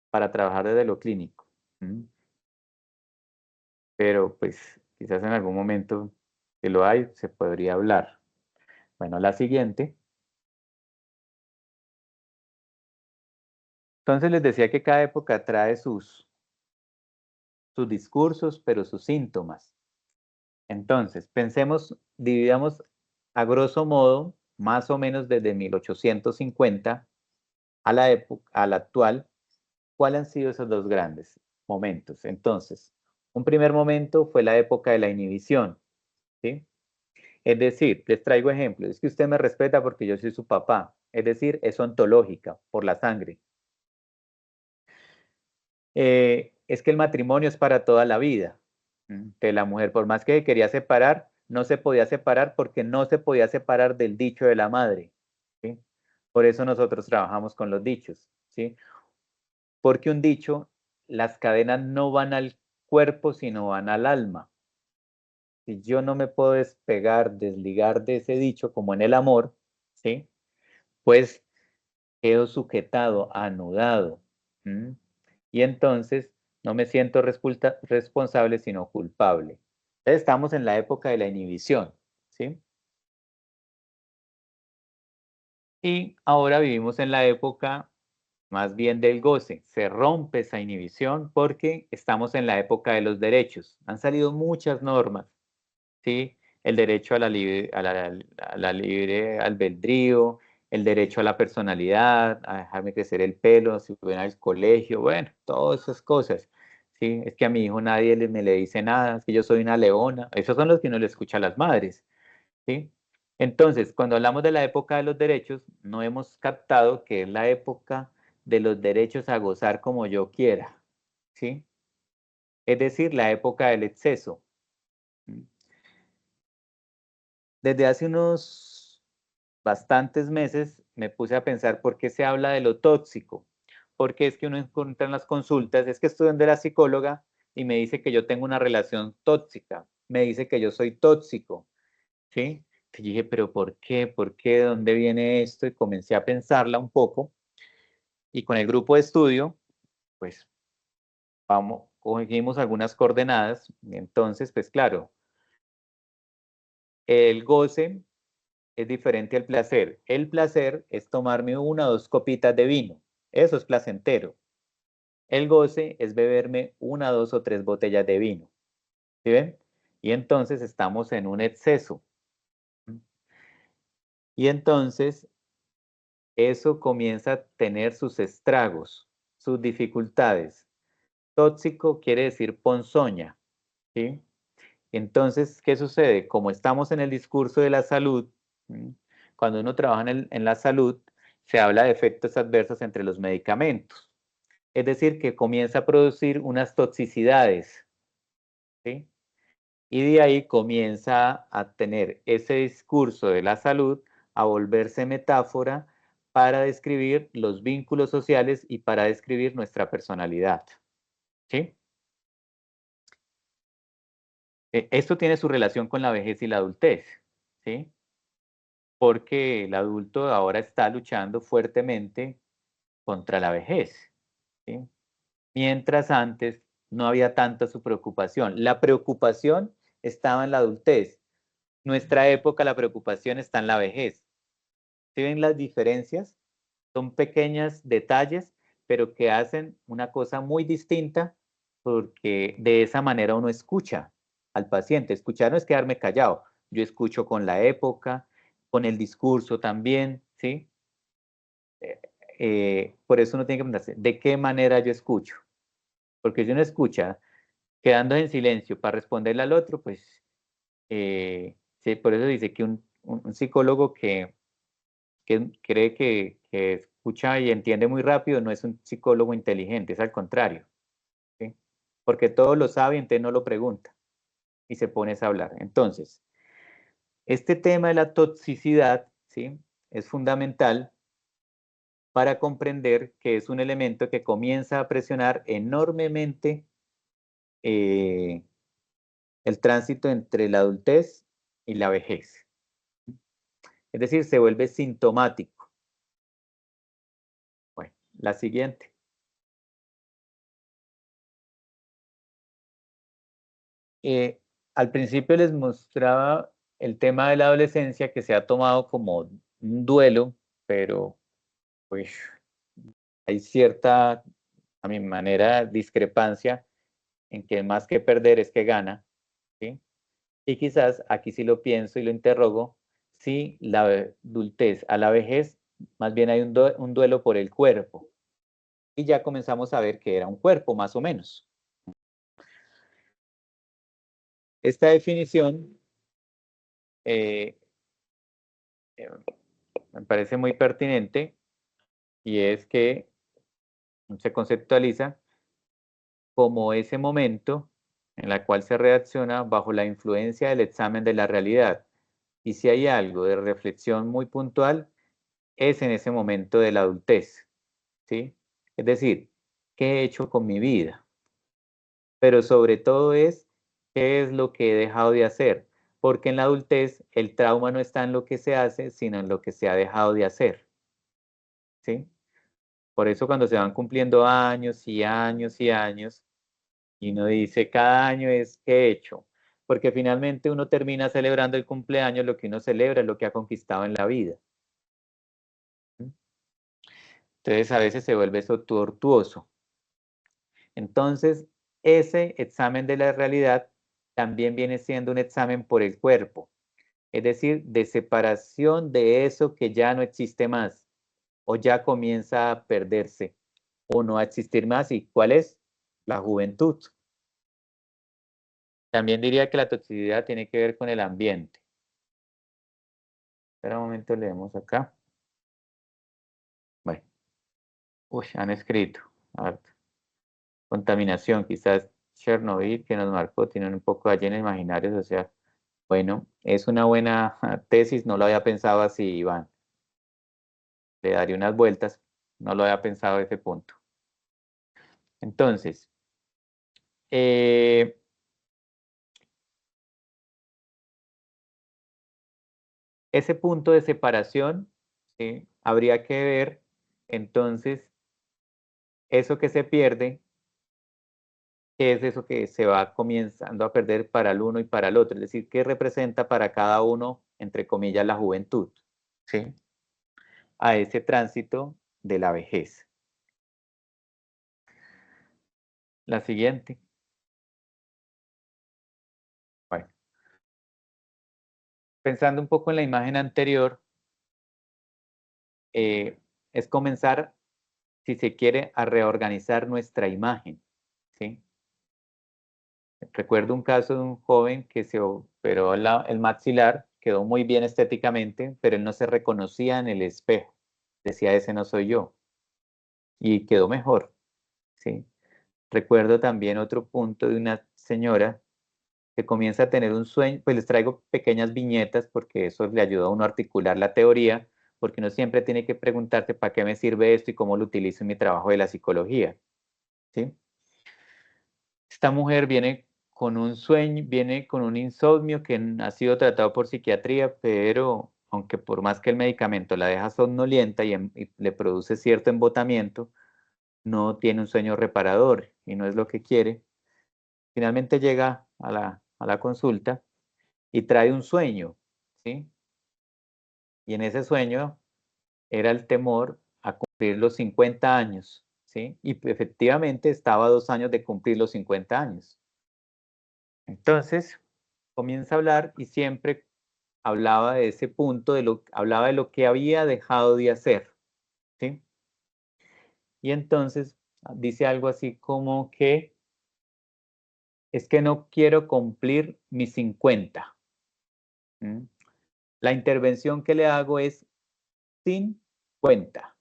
para trabajar desde lo clínico. Pero pues quizás en algún momento, si lo hay, se podría hablar. Bueno, la siguiente. Entonces les decía que cada época trae sus discursos, pero sus síntomas. Entonces, dividamos a grosso modo, más o menos desde 1850 a la actual, ¿cuáles han sido esos 2 grandes momentos? Entonces, un primer momento fue la época de la inhibición, ¿sí? Es decir, les traigo ejemplos, es que usted me respeta porque yo soy su papá, es decir, es ontológica, por la sangre. Es que el matrimonio es para toda la vida. Que la mujer, por más que quería separar, no se podía separar porque no se podía separar del dicho de la madre, ¿sí? Por eso nosotros trabajamos con los dichos, ¿sí? Porque un dicho, las cadenas no van al cuerpo, sino van al alma. Si yo no me puedo desligar de ese dicho, como en el amor, ¿sí? Pues quedo sujetado, anudado. Y entonces no me siento responsable, sino culpable. Entonces, estamos en la época de la inhibición, ¿sí? Y ahora vivimos en la época más bien del goce. Se rompe esa inhibición porque estamos en la época de los derechos. Han salido muchas normas, ¿sí? El derecho a la libre albedrío, el derecho a la personalidad, a dejarme crecer el pelo, si voy al colegio, bueno, todas esas cosas, ¿sí? Es que a mi hijo nadie me le dice nada, es que yo soy una leona. Esos son los que no le escuchan a las madres, ¿sí? Entonces, cuando hablamos de la época de los derechos, no hemos captado que es la época de los derechos a gozar como yo quiera, ¿sí? Es decir, la época del exceso. Desde hace unos bastantes meses me puse a pensar por qué se habla de lo tóxico. Porque es que uno encuentra en las consultas, es que estoy donde la psicóloga y me dice que yo tengo una relación tóxica, me dice que yo soy tóxico, ¿sí? Y dije, pero ¿por qué? ¿Por qué? ¿De dónde viene esto? Y comencé a pensarla un poco y con el grupo de estudio, pues cogimos algunas coordenadas. Entonces, pues claro, el goce es diferente al placer. El placer es tomarme 1 o 2 copitas de vino. Eso es placentero. El goce es beberme 1, 2 o 3 botellas de vino. ¿Sí ven? Y entonces estamos en un exceso. Y entonces eso comienza a tener sus estragos, sus dificultades. Tóxico quiere decir ponzoña, ¿sí? Entonces, ¿qué sucede? Como estamos en el discurso de la salud, cuando uno trabaja en la salud, se habla de efectos adversos entre los medicamentos. Es decir, que comienza a producir unas toxicidades, ¿sí? Y de ahí comienza a tener ese discurso de la salud, a volverse metáfora para describir los vínculos sociales y para describir nuestra personalidad. ¿Sí? Esto tiene su relación con la vejez y la adultez, ¿sí? Porque el adulto ahora está luchando fuertemente contra la vejez, ¿sí? Mientras antes no había tanta su preocupación. La preocupación estaba en la adultez. Nuestra época la preocupación está en la vejez. ¿Sí ven las diferencias? Son pequeños detalles, pero que hacen una cosa muy distinta porque de esa manera uno escucha al paciente. Escuchar no es quedarme callado. Yo escucho con la época, con el discurso también, ¿sí? Por eso uno tiene que preguntarse, ¿de qué manera yo escucho? Porque si uno escucha quedando en silencio para responderle al otro, pues, sí, por eso dice que un psicólogo que cree que escucha y entiende muy rápido no es un psicólogo inteligente, es al contrario, ¿sí? Porque todo lo sabe y entonces no lo pregunta y se pone a hablar. Entonces, este tema de la toxicidad, ¿sí? Es fundamental para comprender que es un elemento que comienza a presionar enormemente el tránsito entre la adultez y la vejez. Es decir, se vuelve sintomático. Bueno, la siguiente. Al principio les mostraba el tema de la adolescencia que se ha tomado como un duelo, pero pues hay cierta, a mi manera, discrepancia en que más que perder es que gana, ¿sí? Y quizás aquí sí lo pienso y lo interrogo, si la adultez a la vejez, más bien hay un duelo por el cuerpo. Y ya comenzamos a ver que era un cuerpo, más o menos. Esta definición eh, me parece muy pertinente y es que se conceptualiza como ese momento en el cual se reacciona bajo la influencia del examen de la realidad. Y si hay algo de reflexión muy puntual, es en ese momento de la adultez, ¿sí? Es decir, ¿qué he hecho con mi vida? Pero sobre todo es, ¿qué es lo que he dejado de hacer? Porque en la adultez el trauma no está en lo que se hace, sino en lo que se ha dejado de hacer, ¿sí? Por eso cuando se van cumpliendo años y años y años, y uno dice, cada año es ¿qué he hecho? Porque finalmente uno termina celebrando el cumpleaños, lo que uno celebra es lo que ha conquistado en la vida. Entonces a veces se vuelve eso tortuoso. Entonces, ese examen de la realidad también viene siendo un examen por el cuerpo, es decir, de separación de eso que ya no existe más o ya comienza a perderse o no a existir más. ¿Y cuál es? La juventud. También diría que la toxicidad tiene que ver con el ambiente. Espera un momento, leemos acá. Bueno, han escrito. Harto. Contaminación, quizás Chernobyl, que nos marcó, tiene un poco allí en el imaginario social. Bueno, es una buena tesis, no lo había pensado así, Iván. Le daría unas vueltas, no lo había pensado a ese punto. Entonces, ese punto de separación, ¿sí? Habría que ver, entonces, eso que se pierde, qué es eso que se va comenzando a perder para el uno y para el otro, es decir, qué representa para cada uno, entre comillas, la juventud, ¿sí? A ese tránsito de la vejez. La siguiente. Bueno, pensando un poco en la imagen anterior, es comenzar, si se quiere, a reorganizar nuestra imagen, ¿sí? Recuerdo un caso de un joven que se operó el maxilar, quedó muy bien estéticamente, pero él no se reconocía en el espejo. Decía, ese no soy yo. Y quedó mejor, ¿sí? Recuerdo también otro punto de una señora que comienza a tener un sueño, pues les traigo pequeñas viñetas porque eso le ayuda a uno a articular la teoría, porque uno siempre tiene que preguntarse para qué me sirve esto y cómo lo utilizo en mi trabajo de la psicología, ¿sí? Esta mujer viene con un sueño, viene con un insomnio que ha sido tratado por psiquiatría, pero aunque por más que el medicamento la deja somnolienta y le produce cierto embotamiento, no tiene un sueño reparador y no es lo que quiere. Finalmente llega a la consulta y trae un sueño, ¿sí? Y en ese sueño era el temor a cumplir los 50 años, ¿sí? Y efectivamente estaba a 2 años de cumplir los 50 años. Entonces, comienza a hablar y siempre hablaba de ese punto, hablaba de lo que había dejado de hacer, ¿sí? Y entonces dice algo así como que es que no quiero cumplir mis 50. ¿Mm? La intervención que le hago es sin cuenta.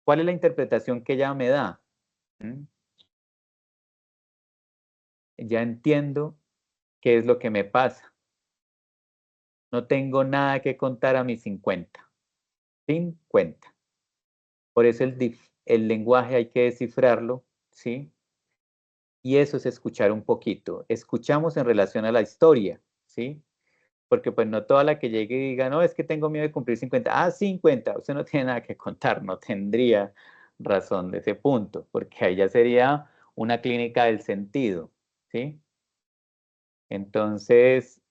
¿Cuál es la interpretación que ella me da? ¿Mm? Ya entiendo qué es lo que me pasa. No tengo nada que contar a mis 50. Sin cuenta. Por eso el lenguaje hay que descifrarlo, ¿sí? Y eso es escuchar un poquito. Escuchamos en relación a la historia, ¿sí? Porque pues no toda la que llegue y diga, no, es que tengo miedo de cumplir 50. Ah, 50, usted no tiene nada que contar, no tendría razón de ese punto, porque ahí ya sería una clínica del sentido, ¿sí? Entonces,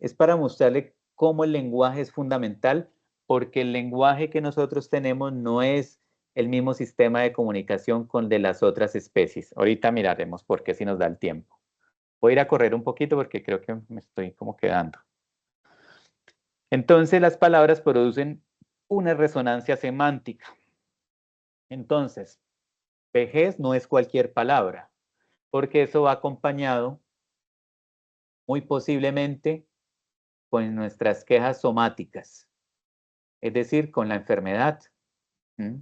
es para mostrarle cómo el lenguaje es fundamental, porque el lenguaje que nosotros tenemos no es el mismo sistema de comunicación con el de las otras especies. Ahorita miraremos por qué si nos da el tiempo. Voy a ir a correr un poquito porque creo que me estoy como quedando. Entonces las palabras producen una resonancia semántica. Entonces, vejez no es cualquier palabra, porque eso va acompañado muy posiblemente con nuestras quejas somáticas, es decir, con la enfermedad. ¿Mm?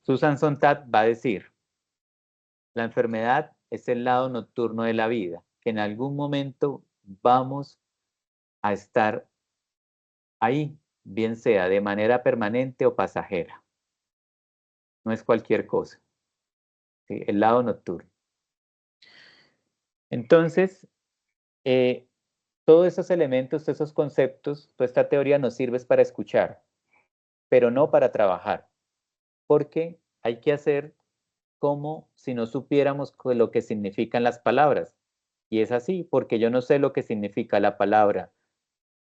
Susan Sontag va a decir, la enfermedad es el lado nocturno de la vida, que en algún momento vamos a estar ahí, bien sea de manera permanente o pasajera. No es cualquier cosa, ¿sí? El lado nocturno. Entonces, todos esos elementos, esos conceptos, toda esta teoría nos sirve para escuchar, pero no para trabajar, porque hay que hacer como si no supiéramos lo que significan las palabras. Y es así, porque yo no sé lo que significa la palabra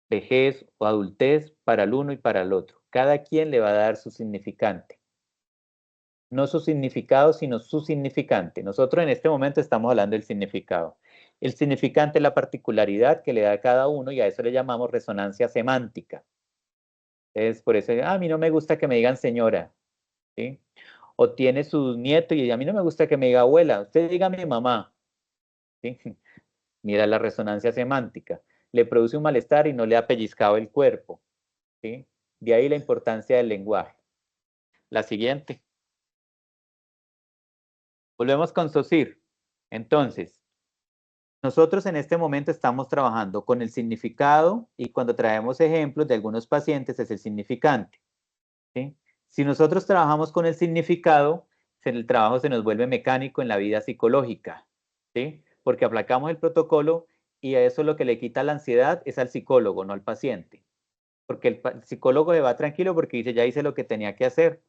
vejez o adultez para el uno y para el otro. Cada quien le va a dar su significante. No su significado, sino su significante. Nosotros en este momento estamos hablando del significado. El significante es la particularidad que le da a cada uno y a eso le llamamos resonancia semántica. Es por eso, a mí no me gusta que me digan señora, ¿sí? O tiene su nieto y a mí no me gusta que me diga abuela, usted diga mi mamá, ¿sí? Mira la resonancia semántica. Le produce un malestar y no le ha pellizcado el cuerpo, ¿sí? De ahí la importancia del lenguaje. La siguiente. Volvemos con Saussure. Entonces, nosotros en este momento estamos trabajando con el significado y cuando traemos ejemplos de algunos pacientes es el significante, ¿sí? Si nosotros trabajamos con el significado, el trabajo se nos vuelve mecánico en la vida psicológica, ¿sí? Porque aplacamos el protocolo y a eso lo que le quita la ansiedad es al psicólogo, no al paciente. Porque el psicólogo le va tranquilo porque dice, ya hice lo que tenía que hacer.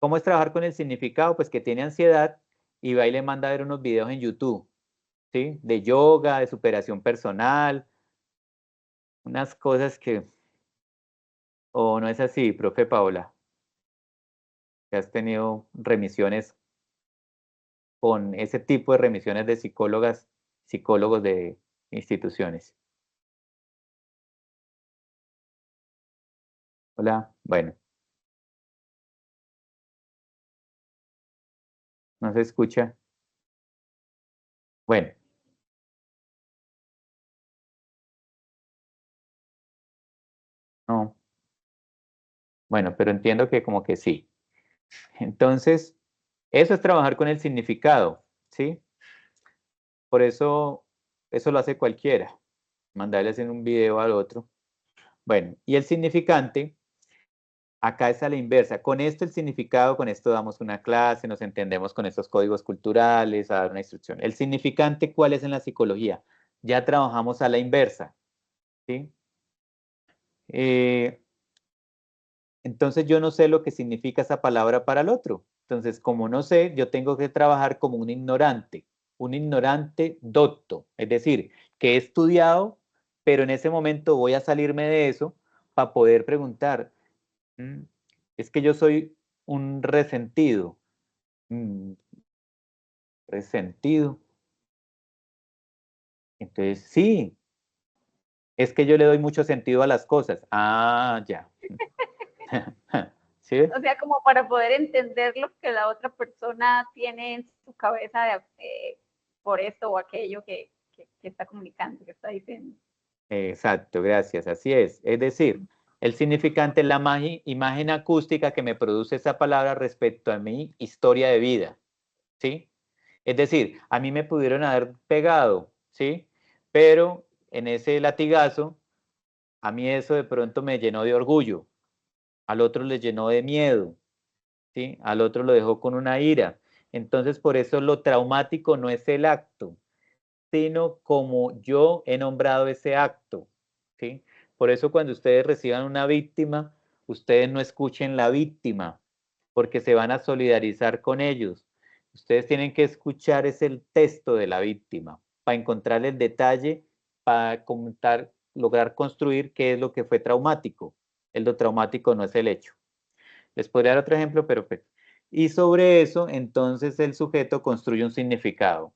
¿Cómo es trabajar con el significado? Pues que tiene ansiedad y va y le manda a ver unos videos en YouTube, ¿sí? De yoga, de superación personal, unas cosas que... ¿O no es así, profe Paola? Que has tenido remisiones con ese tipo de remisiones de psicólogas, psicólogos de instituciones. Hola, bueno, no se escucha. Bueno, no. Bueno, pero entiendo que como que sí. Entonces, eso es trabajar con el significado, ¿sí? Por eso lo hace cualquiera, mandarles en un video al otro. Bueno, y el significante, acá es a la inversa. Con esto el significado, con esto damos una clase, nos entendemos con estos códigos culturales, a dar una instrucción. El significante, ¿cuál es en la psicología? Ya trabajamos a la inversa, ¿sí? Entonces yo no sé lo que significa esa palabra para el otro. Entonces, como no sé, yo tengo que trabajar como un ignorante docto, es decir, que he estudiado, pero en ese momento voy a salirme de eso para poder preguntar, "Mm, es que yo soy un resentido. Mm, resentido. Entonces, sí, es que yo le doy mucho sentido a las cosas. Ah, ya. ¿Sí ves?
O sea, como para poder entender lo que la otra persona tiene en su cabeza por esto o aquello que está comunicando, que está diciendo.
Exacto, gracias, así es. Es decir, el significante es la imagen acústica que me produce esa palabra respecto a mi historia de vida, ¿sí? Es decir, a mí me pudieron haber pegado, ¿sí? Pero en ese latigazo, a mí eso de pronto me llenó de orgullo, al otro le llenó de miedo, ¿sí? Al otro lo dejó con una ira. Entonces, por eso lo traumático no es el acto, sino como yo he nombrado ese acto, ¿sí? Por eso cuando ustedes reciban una víctima, ustedes no escuchen la víctima, porque se van a solidarizar con ellos. Ustedes tienen que escuchar es el texto de la víctima, para encontrar el detalle, para comentar, lograr construir qué es lo que fue traumático. Lo traumático no es el hecho. Les podría dar otro ejemplo, pero pues. Y sobre eso, entonces el sujeto construye un significado.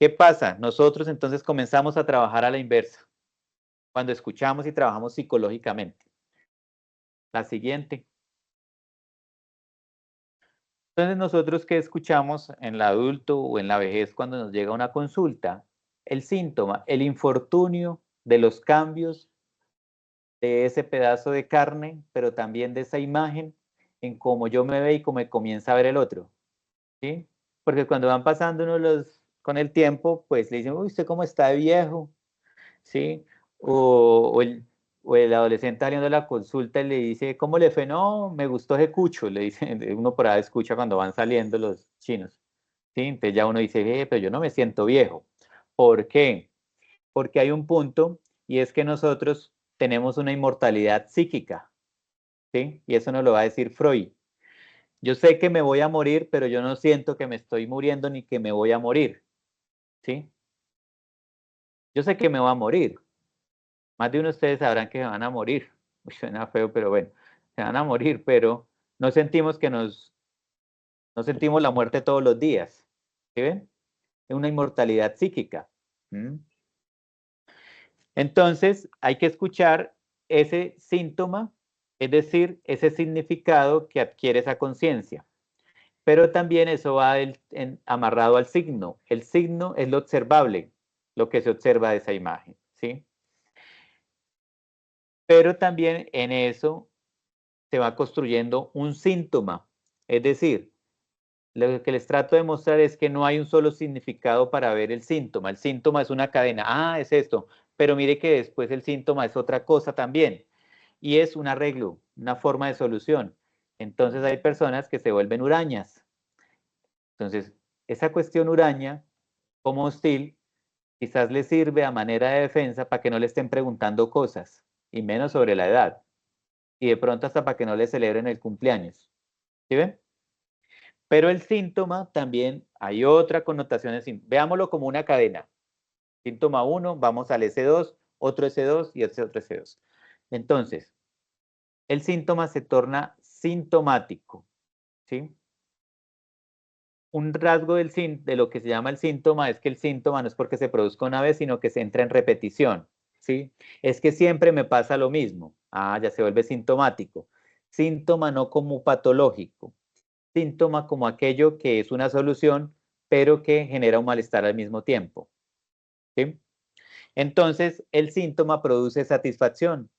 ¿Qué pasa? Nosotros entonces comenzamos a trabajar a la inversa, cuando escuchamos y trabajamos psicológicamente. La siguiente. Entonces nosotros, ¿qué escuchamos en el adulto o en la vejez cuando nos llega una consulta? El síntoma, el infortunio de los cambios de ese pedazo de carne, pero también de esa imagen en cómo yo me veo y cómo me comienza a ver el otro, ¿sí? Porque cuando van pasando con el tiempo, pues le dicen, uy, ¿usted cómo está de viejo? ¿Sí? O el adolescente saliendo de la consulta y le dice, ¿cómo le fue? No, me gustó ese cucho, le dice, uno por ahí escucha cuando van saliendo los chinos, ¿sí? Entonces ya uno dice, pero yo no me siento viejo. ¿Por qué? Porque hay un punto y es que nosotros tenemos una inmortalidad psíquica, ¿sí? Y eso nos lo va a decir Freud. Yo sé que me voy a morir, pero yo no siento que me estoy muriendo ni que me voy a morir, ¿sí? Yo sé que me voy a morir. Más de uno de ustedes sabrán que se van a morir. Uy, suena feo, pero bueno, se van a morir, pero no sentimos no sentimos la muerte todos los días. ¿Sí ven? Es una inmortalidad psíquica. ¿Mm? Entonces, hay que escuchar ese síntoma, es decir, ese significado que adquiere esa conciencia. Pero también eso va amarrado al signo. El signo es lo observable, lo que se observa de esa imagen, ¿sí? Pero también en eso se va construyendo un síntoma. Es decir, lo que les trato de mostrar es que no hay un solo significado para ver el síntoma. El síntoma es una cadena. Ah, es esto. Pero mire que después el síntoma es otra cosa también. Y es un arreglo, una forma de solución. Entonces hay personas que se vuelven hurañas. Entonces, esa cuestión huraña, como hostil, quizás les sirve a manera de defensa para que no le estén preguntando cosas, y menos sobre la edad. Y de pronto hasta para que no le celebren el cumpleaños. ¿Sí ven? Pero el síntoma también hay otra connotación. Veámoslo como una cadena. Síntoma 1, vamos al S2, otro S2 y ese otro S2. Entonces, el síntoma se torna sintomático. ¿Sí? Un rasgo de lo que se llama el síntoma es que el síntoma no es porque se produzca una vez, sino que se entra en repetición. ¿Sí? Es que siempre me pasa lo mismo. Ah, ya se vuelve sintomático. Síntoma no como patológico. Síntoma como aquello que es una solución, pero que genera un malestar al mismo tiempo. ¿Sí? Entonces, el síntoma produce satisfacción.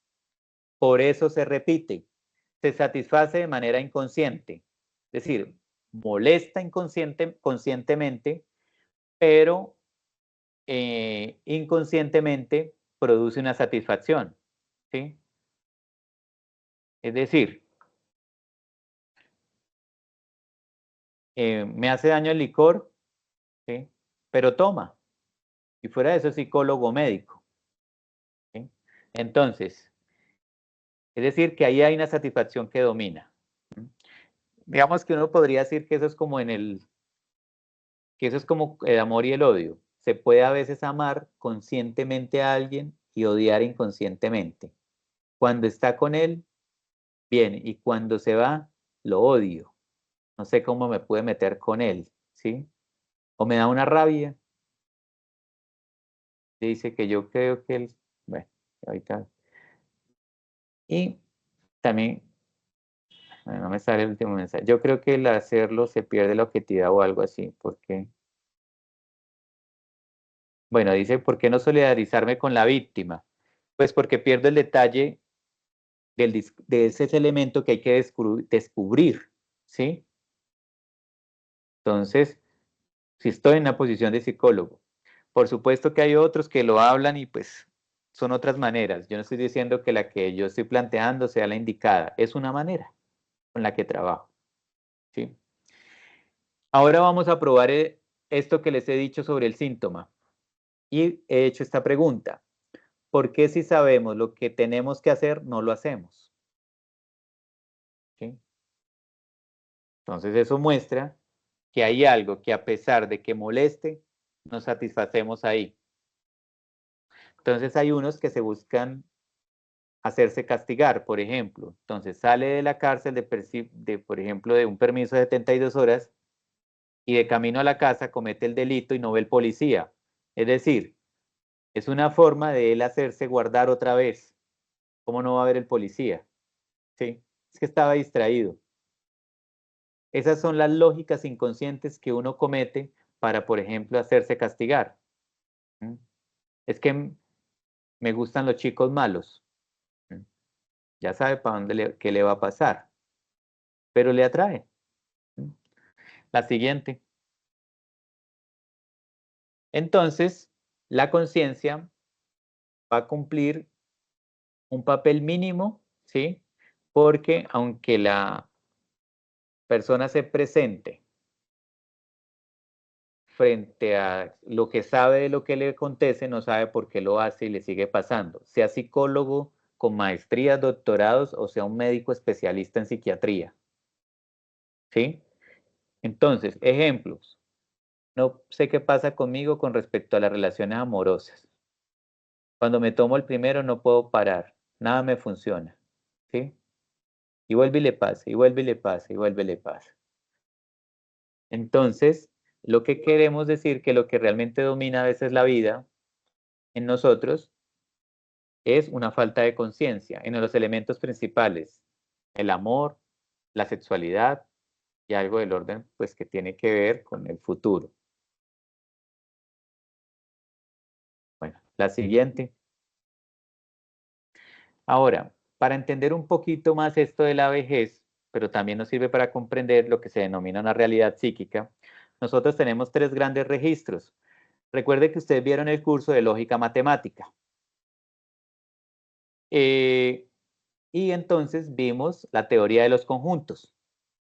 Por eso se repite. Se satisface de manera inconsciente. Es decir, molesta conscientemente, pero inconscientemente produce una satisfacción, ¿sí? Es decir, me hace daño el licor, ¿sí? Pero toma. Y fuera de eso, es psicólogo médico, ¿sí? Entonces, es decir, que ahí hay una satisfacción que domina. Digamos que uno podría decir que eso es como que eso es como el amor y el odio. Se puede a veces amar conscientemente a alguien y odiar inconscientemente. Cuando está con él, bien, y cuando se va, lo odio. No sé cómo me pude meter con él, ¿sí? O me da una rabia. Dice que yo creo que él, bueno, ahorita. Y también, bueno, no me sale el último mensaje. Yo creo que el hacerlo se pierde la objetividad o algo así, porque, bueno, dice, ¿por qué no solidarizarme con la víctima? Pues porque pierdo el detalle de ese elemento que hay que descubrir, ¿sí? Entonces, si estoy en la posición de psicólogo, por supuesto que hay otros que lo hablan y pues son otras maneras. Yo no estoy diciendo que la que yo estoy planteando sea la indicada, es una manera con la que trabajo, ¿sí? Ahora vamos a probar esto que les he dicho sobre el síntoma y he hecho esta pregunta. ¿Por qué si sabemos lo que tenemos que hacer, no lo hacemos? ¿Sí? Entonces eso muestra que hay algo que a pesar de que moleste, nos satisfacemos ahí. Entonces hay unos que se buscan hacerse castigar, por ejemplo. Entonces sale de la cárcel por ejemplo, de un permiso de 72 horas y de camino a la casa comete el delito y no ve el policía. Es decir, es una forma de él hacerse guardar otra vez. ¿Cómo no va a ver el policía? Sí, es que estaba distraído. Esas son las lógicas inconscientes que uno comete para, por ejemplo, hacerse castigar. ¿Mm? Es que me gustan los chicos malos. ¿Mm? Ya sabe para dónde qué le va a pasar, pero le atrae. ¿Mm? La siguiente. Entonces, la conciencia va a cumplir un papel mínimo, ¿sí? Porque aunque la persona se presente frente a lo que sabe de lo que le acontece, no sabe por qué lo hace y le sigue pasando. Sea psicólogo con maestrías, doctorados o sea un médico especialista en psiquiatría. ¿Sí? Entonces, ejemplos. No sé qué pasa conmigo con respecto a las relaciones amorosas. Cuando me tomo el primero no puedo parar. Nada me funciona. ¿Sí? Y vuelve y le pasa, y vuelve y le pasa, y vuelve y le pasa. Entonces, lo que queremos decir que lo que realmente domina a veces la vida en nosotros es una falta de conciencia en los elementos principales, el amor, la sexualidad y algo del orden pues que tiene que ver con el futuro. Bueno, la siguiente. Ahora, para entender un poquito más esto de la vejez, pero también nos sirve para comprender lo que se denomina una realidad psíquica, nosotros tenemos tres grandes registros. Recuerde que ustedes vieron el curso de lógica matemática. Y entonces vimos la teoría de los conjuntos.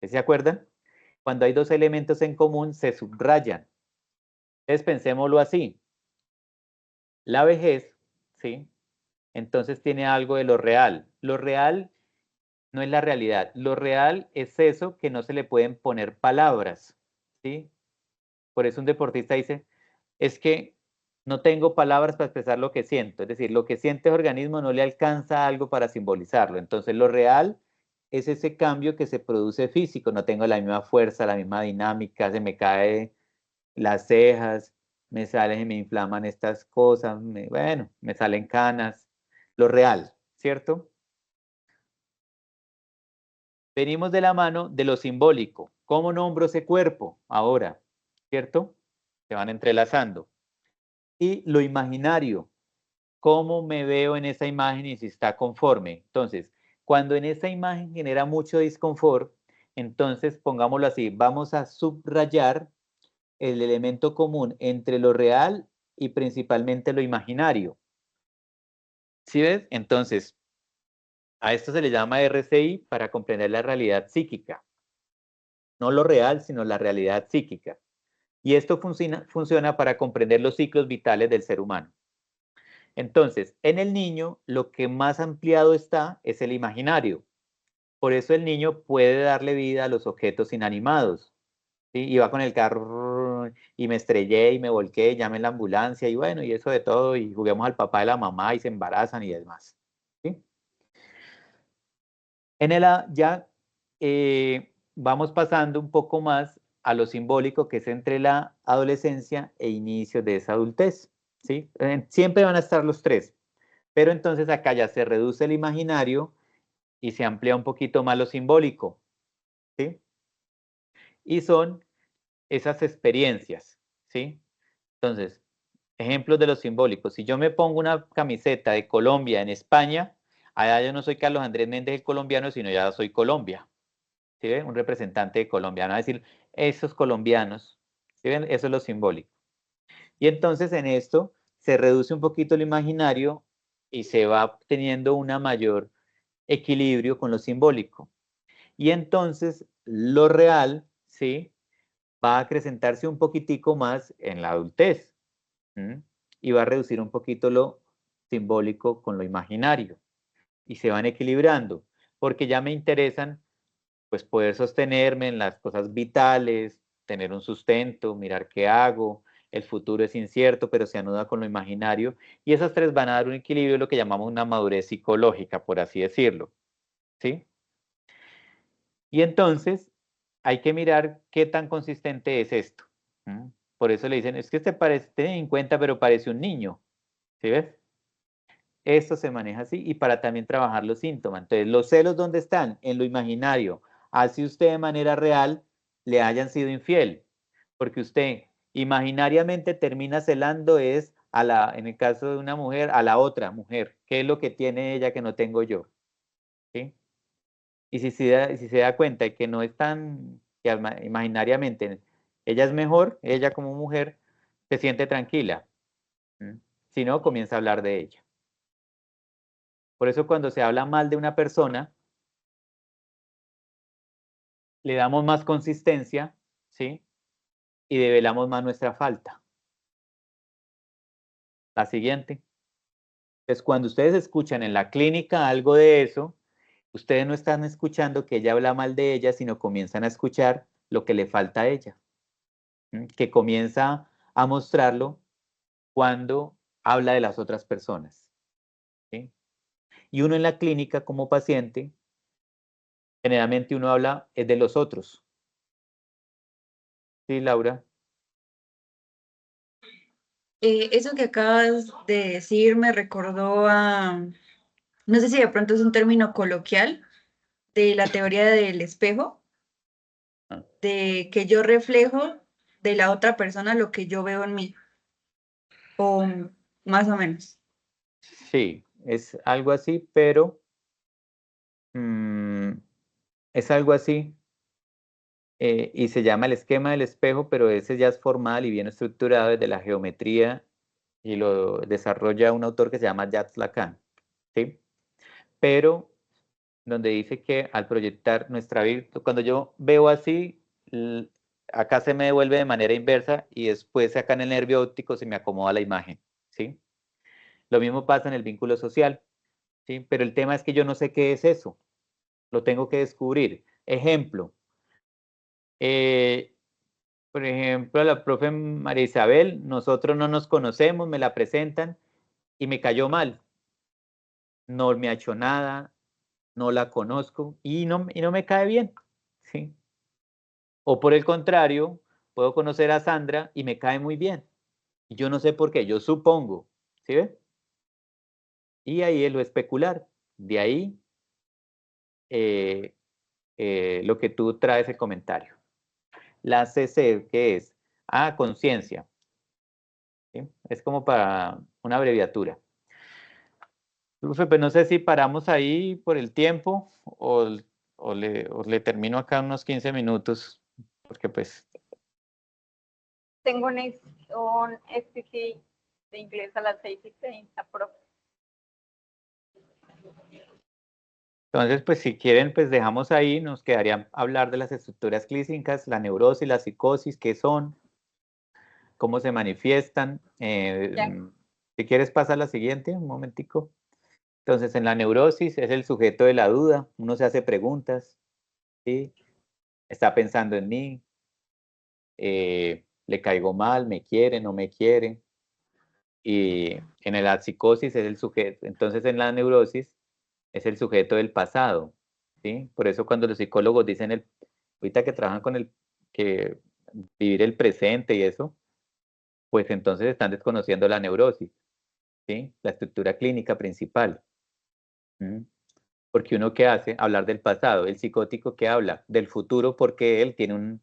¿Se acuerdan? Cuando hay dos elementos en común, se subrayan. Entonces pensémoslo así. La vejez, ¿sí? Entonces tiene algo de lo real. Lo real no es la realidad. Lo real es eso que no se le pueden poner palabras, ¿sí? Por eso un deportista dice, es que no tengo palabras para expresar lo que siento. Es decir, lo que siente el organismo no le alcanza algo para simbolizarlo. Entonces, lo real es ese cambio que se produce físico. No tengo la misma fuerza, la misma dinámica, se me caen las cejas, me salen y me inflaman estas cosas, bueno, me salen canas. Lo real, ¿cierto? Venimos de la mano de lo simbólico. ¿Cómo nombro ese cuerpo ahora? ¿Cierto? Se van entrelazando. Y lo imaginario, cómo me veo en esa imagen y si está conforme. Entonces, cuando en esa imagen genera mucho disconfort, entonces pongámoslo así, vamos a subrayar el elemento común entre lo real y principalmente lo imaginario. ¿Sí ves? Entonces, a esto se le llama RCI para comprender la realidad psíquica. No lo real, sino la realidad psíquica. Y esto funciona para comprender los ciclos vitales del ser humano. Entonces, en el niño, lo que más ampliado está es el imaginario. Por eso el niño puede darle vida a los objetos inanimados. ¿Sí? Iba con el carro y me estrellé y me volqué, llamé la ambulancia y bueno, y eso de todo, y juguemos al papá y la mamá y se embarazan y demás. ¿Sí? Ya vamos pasando un poco más a lo simbólico, que es entre la adolescencia e inicios de esa adultez. ¿Sí? Siempre van a estar los tres, pero entonces acá ya se reduce el imaginario y se amplía un poquito más lo simbólico. ¿Sí? Y son esas experiencias. ¿Sí? Entonces, ejemplos de los simbólicos. Si yo me pongo una camiseta de Colombia en España, allá yo no soy Carlos Andrés Méndez el colombiano, sino ya soy Colombia. ¿Sí ven? Un representante de Colombia. Van a decir, esos colombianos. ¿Sí ven? Eso es lo simbólico. Y entonces en esto se reduce un poquito el imaginario y se va teniendo una mayor equilibrio con lo simbólico. Y entonces lo real, ¿sí? Va a acrecentarse un poquitico más en la adultez. Y va a reducir un poquito lo simbólico con lo imaginario. Y se van equilibrando, porque ya me interesan pues poder sostenerme en las cosas vitales, tener un sustento, mirar qué hago, el futuro es incierto, pero se anuda con lo imaginario, y esas tres van a dar un equilibrio, lo que llamamos una madurez psicológica, por así decirlo, ¿sí? Y entonces hay que mirar qué tan consistente es esto. Por eso le dicen, es que parece, ten en cuenta, pero parece un niño, ¿sí ves? Esto se maneja así y para también trabajar los síntomas. Entonces, los celos, ¿dónde están? En lo imaginario. Así usted de manera real le hayan sido infiel, porque usted imaginariamente termina celando es en el caso de una mujer, a la otra mujer. ¿Qué es lo que tiene ella que no tengo yo? ¿Sí? Y si se da cuenta de que no es tan, que imaginariamente ella es mejor, ella como mujer, se siente tranquila. Si no, comienza a hablar de ella. Por eso cuando se habla mal de una persona, le damos más consistencia, ¿sí? Y develamos más nuestra falta. La siguiente. Entonces, cuando ustedes escuchan en la clínica algo de eso, ustedes no están escuchando que ella habla mal de ella, sino comienzan a escuchar lo que le falta a ella, que comienza a mostrarlo cuando habla de las otras personas. ¿Sí? Y uno en la clínica como paciente, generalmente uno habla de los otros. ¿Sí, Laura?
Eso que acabas de decir me recordó a, no sé si de pronto es un término coloquial, de la teoría del espejo,
Ah.
de que yo reflejo de la otra persona lo que yo veo en mí, o más o menos.
Sí, es algo así, pero es algo así y se llama el esquema del espejo, pero ese ya es formal y bien estructurado desde la geometría y lo desarrolla un autor que se llama Jacques Lacan, ¿sí? Pero donde dice que al proyectar nuestra vida, cuando yo veo así, acá se me devuelve de manera inversa y después acá en el nervio óptico se me acomoda la imagen, ¿sí? Lo mismo pasa en el vínculo social, ¿sí? Pero el tema es que yo no sé qué es eso, lo tengo que descubrir. Ejemplo, por ejemplo, la profe María Isabel, nosotros no nos conocemos, me la presentan y me cayó mal. No me ha hecho nada, no la conozco y no me cae bien, ¿sí? O por el contrario, puedo conocer a Sandra y me cae muy bien. Y yo no sé por qué, yo supongo, ¿sí ve? Y ahí es lo especular. De ahí lo que tú traes el comentario. La CC, ¿qué es? Ah, conciencia. ¿Sí? Es como para una abreviatura. Profe, pues no sé si paramos ahí por el tiempo o le termino acá unos 15 minutos, porque pues...
Tengo un SPC de inglés a las 6:30, profe.
Entonces, pues si quieren, pues dejamos ahí, nos quedaría hablar de las estructuras clínicas, la neurosis, la psicosis, qué son, cómo se manifiestan. Si quieres, pasa a la siguiente, un momentico. Entonces, en la neurosis es el sujeto de la duda, uno se hace preguntas, ¿sí? Está pensando en mí, le caigo mal, me quiere, no me quiere. Y en la psicosis es el sujeto, entonces en la neurosis es el sujeto del pasado, ¿sí? Por eso cuando los psicólogos dicen, ahorita que trabajan con que vivir el presente y eso, pues entonces están desconociendo la neurosis, ¿sí? La estructura clínica principal. Porque uno, ¿qué hace? Hablar del pasado. El psicótico, ¿qué habla? Del futuro, porque él tiene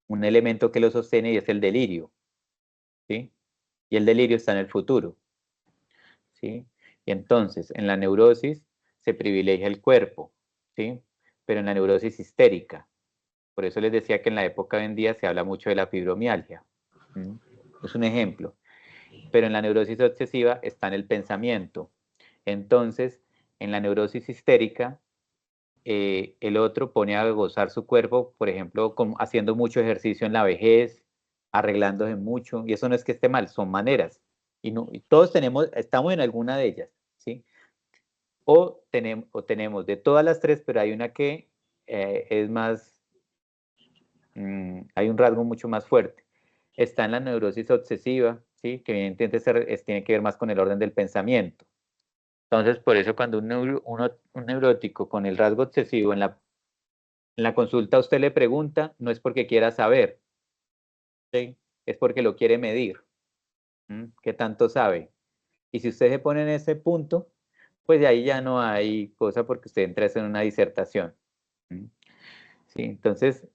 un elemento que lo sostiene y es el delirio, ¿sí? Y el delirio está en el futuro, ¿sí? Y entonces, en la neurosis se privilegia el cuerpo, ¿sí? Pero en la neurosis histérica. Por eso les decía que en la época de hoy en día se habla mucho de la fibromialgia. Es un ejemplo. Pero en la neurosis obsesiva está en el pensamiento. Entonces, en la neurosis histérica, el otro pone a gozar su cuerpo, por ejemplo, haciendo mucho ejercicio en la vejez, arreglándose mucho, y eso no es que esté mal, son maneras. Y todos estamos en alguna de ellas, ¿sí? O tenemos de todas las tres, pero hay una que es más, hay un rasgo mucho más fuerte. Está en la neurosis obsesiva, ¿sí? Que evidentemente tiene que ver más con el orden del pensamiento. Entonces, por eso cuando un neurótico con el rasgo obsesivo en la consulta usted le pregunta, no es porque quiera saber, ¿sí? Es porque lo quiere medir. ¿Qué tanto sabe? Y si usted se pone en ese punto, pues de ahí ya no hay cosa porque usted entra en una disertación. ¿Sí? Entonces,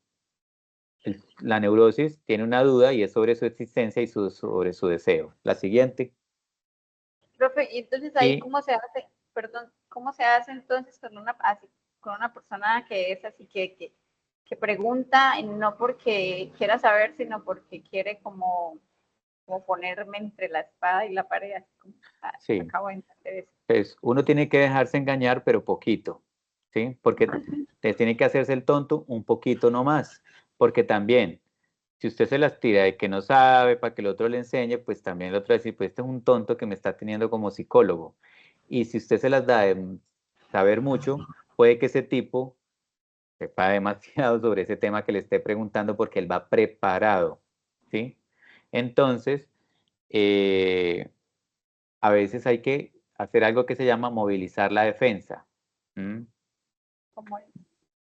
la neurosis tiene una duda y es sobre su existencia y sobre su deseo. La siguiente.
Profe, y entonces ahí, ¿cómo se hace? Perdón, ¿cómo se hace entonces con una persona que es así que pregunta, no porque quiera saber, sino porque quiere como ponerme entre la espada y la pared, así como
sí.
acabo de entender eso?
Pues uno tiene que dejarse engañar, pero poquito, ¿sí? Porque tiene que hacerse el tonto un poquito nomás, porque también, si usted se las tira de que no sabe para que el otro le enseñe, pues también el otro va a decir, pues este es un tonto que me está teniendo como psicólogo. Y si usted se las da de saber mucho, puede que ese tipo sepa demasiado sobre ese tema que le esté preguntando porque él va preparado, ¿sí? Entonces, a veces hay que hacer algo que se llama movilizar la defensa.
¿Cómo es?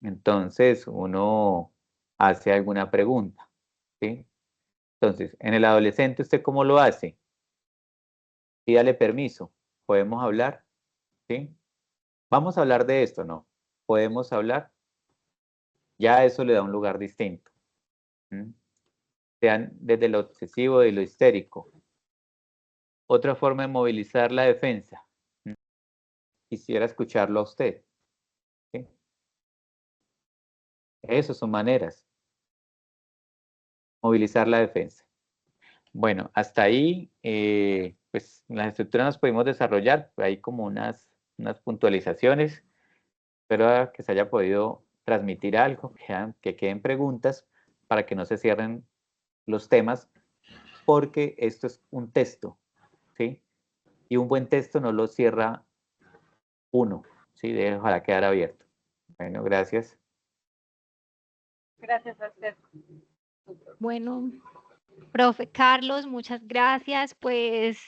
Entonces, uno hace alguna pregunta, ¿sí? Entonces, en el adolescente, ¿usted cómo lo hace? Pídale permiso. ¿Podemos hablar? ¿Sí? ¿Vamos a hablar de esto? No. ¿Podemos hablar? Ya eso le da un lugar distinto. Sean desde lo obsesivo y lo histérico. Otra forma de movilizar la defensa. Quisiera escucharlo a usted. ¿Sí? Esas son maneras. Movilizar la defensa. Bueno, hasta ahí, pues las estructuras nos pudimos desarrollar, hay como unas puntualizaciones. Espero que se haya podido transmitir algo, que queden preguntas para que no se cierren los temas, porque esto es un texto, ¿sí? Y un buen texto no lo cierra uno, ¿sí? Ojalá quedar abierto. Bueno, gracias.
Gracias a usted.
Bueno, profe Carlos, muchas gracias. Pues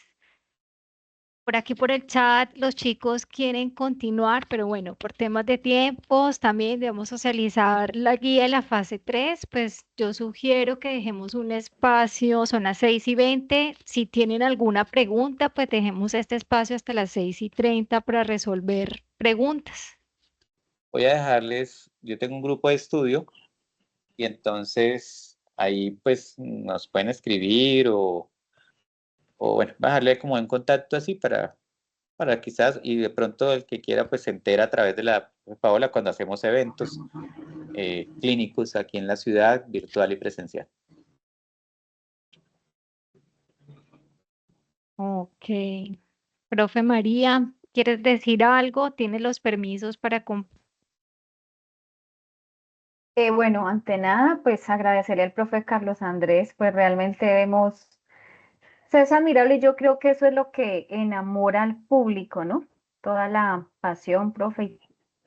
por aquí por el chat los chicos quieren continuar, pero bueno, por temas de tiempos también debemos socializar la guía de la fase 3, pues yo sugiero que dejemos un espacio, son las 6:20. Si tienen alguna pregunta, pues dejemos este espacio hasta las 6:30 para resolver preguntas.
Voy a dejarles, yo tengo un grupo de estudio y entonces ahí pues nos pueden escribir o bueno, bajarle como en contacto así para quizás, y de pronto el que quiera pues se entera a través de la Paola cuando hacemos eventos clínicos aquí en la ciudad, virtual y presencial.
Ok. Profe María, ¿quieres decir algo? ¿Tiene los permisos para
Bueno, ante nada, pues agradecerle al profe Carlos Andrés, pues realmente es admirable y yo creo que eso es lo que enamora al público, ¿no? Toda la pasión, profe, y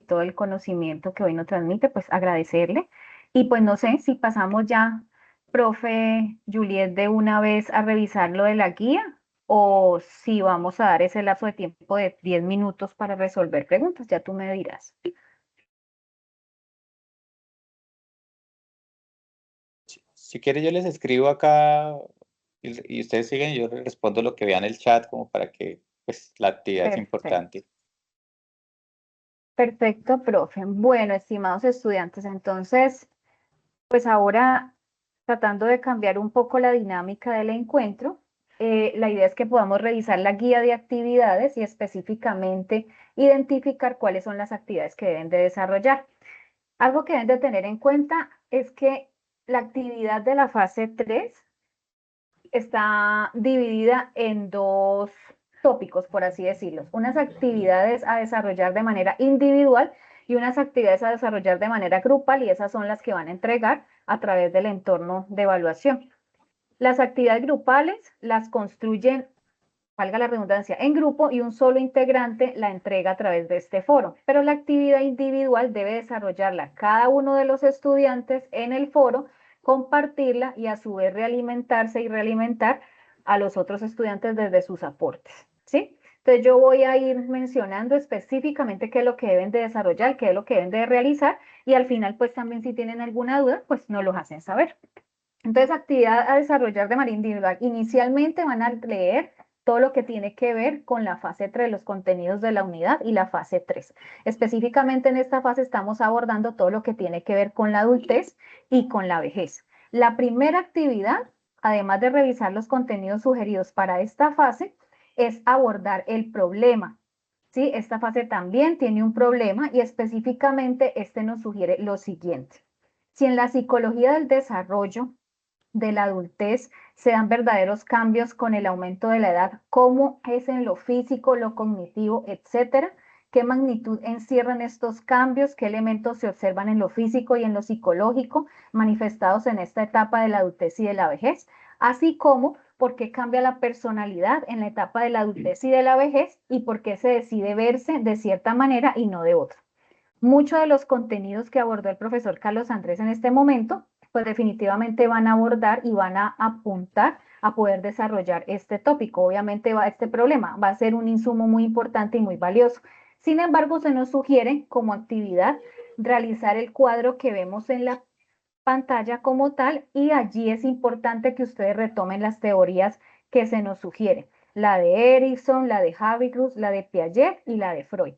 todo el conocimiento que hoy nos transmite, pues agradecerle. Y pues no sé si pasamos ya, profe Juliet, de una vez a revisar lo de la guía o si vamos a dar ese lapso de tiempo de 10 minutos para resolver preguntas, ya tú me dirás.
Si quiere, yo les escribo acá y ustedes siguen y yo les respondo lo que vean en el chat como para que pues la actividad es
Perfecto.
importante.
Perfecto, profe. Bueno, estimados estudiantes, entonces, pues ahora tratando de cambiar un poco la dinámica del encuentro, la idea es que podamos revisar la guía de actividades y específicamente identificar cuáles son las actividades que deben de desarrollar. Algo que deben de tener en cuenta es que la actividad de la fase 3 está dividida en dos tópicos, por así decirlo. Unas actividades a desarrollar de manera individual y unas actividades a desarrollar de manera grupal, y esas son las que van a entregar a través del entorno de evaluación. Las actividades grupales las construyen, valga la redundancia, en grupo y un solo integrante la entrega a través de este foro. Pero la actividad individual debe desarrollarla cada uno de los estudiantes en el foro, compartirla y a su vez realimentarse y realimentar a los otros estudiantes desde sus aportes, ¿sí? Entonces yo voy a ir mencionando específicamente qué es lo que deben de desarrollar, qué es lo que deben de realizar, y al final pues también si tienen alguna duda pues nos lo hacen saber. Entonces, actividad a desarrollar de manera individual. Inicialmente van a leer todo lo que tiene que ver con la fase 3, los contenidos de la unidad y la fase 3. Específicamente en esta fase estamos abordando todo lo que tiene que ver con la adultez y con la vejez. La primera actividad, además de revisar los contenidos sugeridos para esta fase, es abordar el problema. ¿Sí? Esta fase también tiene un problema y específicamente este nos sugiere lo siguiente. Si en la psicología del desarrollo de la adultez se dan verdaderos cambios con el aumento de la edad, cómo es en lo físico, lo cognitivo, etcétera, qué magnitud encierran estos cambios, qué elementos se observan en lo físico y en lo psicológico manifestados en esta etapa de la adultez y de la vejez, así como por qué cambia la personalidad en la etapa de la adultez y de la vejez y por qué se decide verse de cierta manera y no de otra. Muchos de los contenidos que abordó el profesor Carlos Andrés en este momento, pues definitivamente van a abordar y van a apuntar a poder desarrollar este tópico. Obviamente este problema va a ser un insumo muy importante y muy valioso. Sin embargo, se nos sugiere como actividad realizar el cuadro que vemos en la pantalla como tal, y allí es importante que ustedes retomen las teorías que se nos sugieren, la de Erickson, la de Habermas, la de Piaget y la de Freud.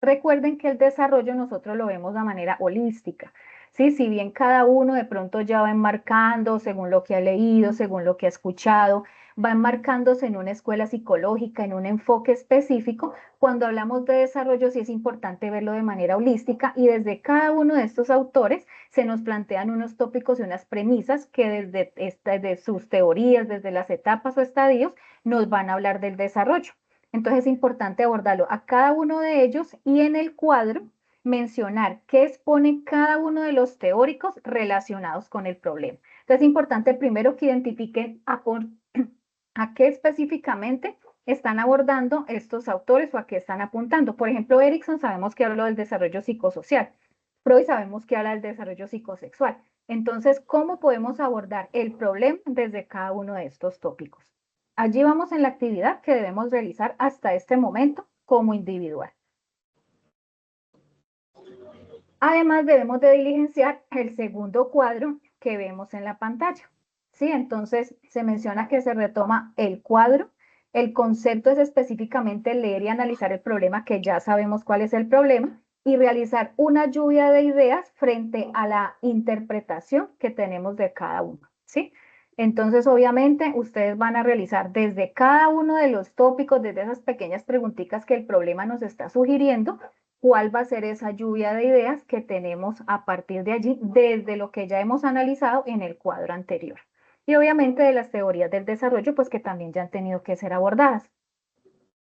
Recuerden que el desarrollo nosotros lo vemos de manera holística, ¿sí? Si bien cada uno de pronto ya va enmarcando según lo que ha leído, según lo que ha escuchado, va enmarcándose en una escuela psicológica, en un enfoque específico, cuando hablamos de desarrollo sí es importante verlo de manera holística, y desde cada uno de estos autores se nos plantean unos tópicos y unas premisas que desde sus teorías, desde las etapas o estadios, nos van a hablar del desarrollo. Entonces es importante abordarlo a cada uno de ellos y en el cuadro mencionar qué expone cada uno de los teóricos relacionados con el problema. Entonces es importante primero que identifiquen a qué específicamente están abordando estos autores o a qué están apuntando. Por ejemplo, Erickson sabemos que habla del desarrollo psicosocial. Freud sabemos que habla del desarrollo psicosexual. Entonces, ¿cómo podemos abordar el problema desde cada uno de estos tópicos? Allí vamos en la actividad que debemos realizar hasta este momento como individual. Además, debemos de diligenciar el segundo cuadro que vemos en la pantalla. ¿Sí? Entonces, se menciona que se retoma el cuadro. El concepto es específicamente leer y analizar el problema, que ya sabemos cuál es el problema, y realizar una lluvia de ideas frente a la interpretación que tenemos de cada uno. ¿Sí? Entonces, obviamente, ustedes van a realizar desde cada uno de los tópicos, desde esas pequeñas preguntitas que el problema nos está sugiriendo, cuál va a ser esa lluvia de ideas que tenemos a partir de allí, desde lo que ya hemos analizado en el cuadro anterior.
y obviamente de las teorías del desarrollo, pues que también ya han tenido que ser abordadas.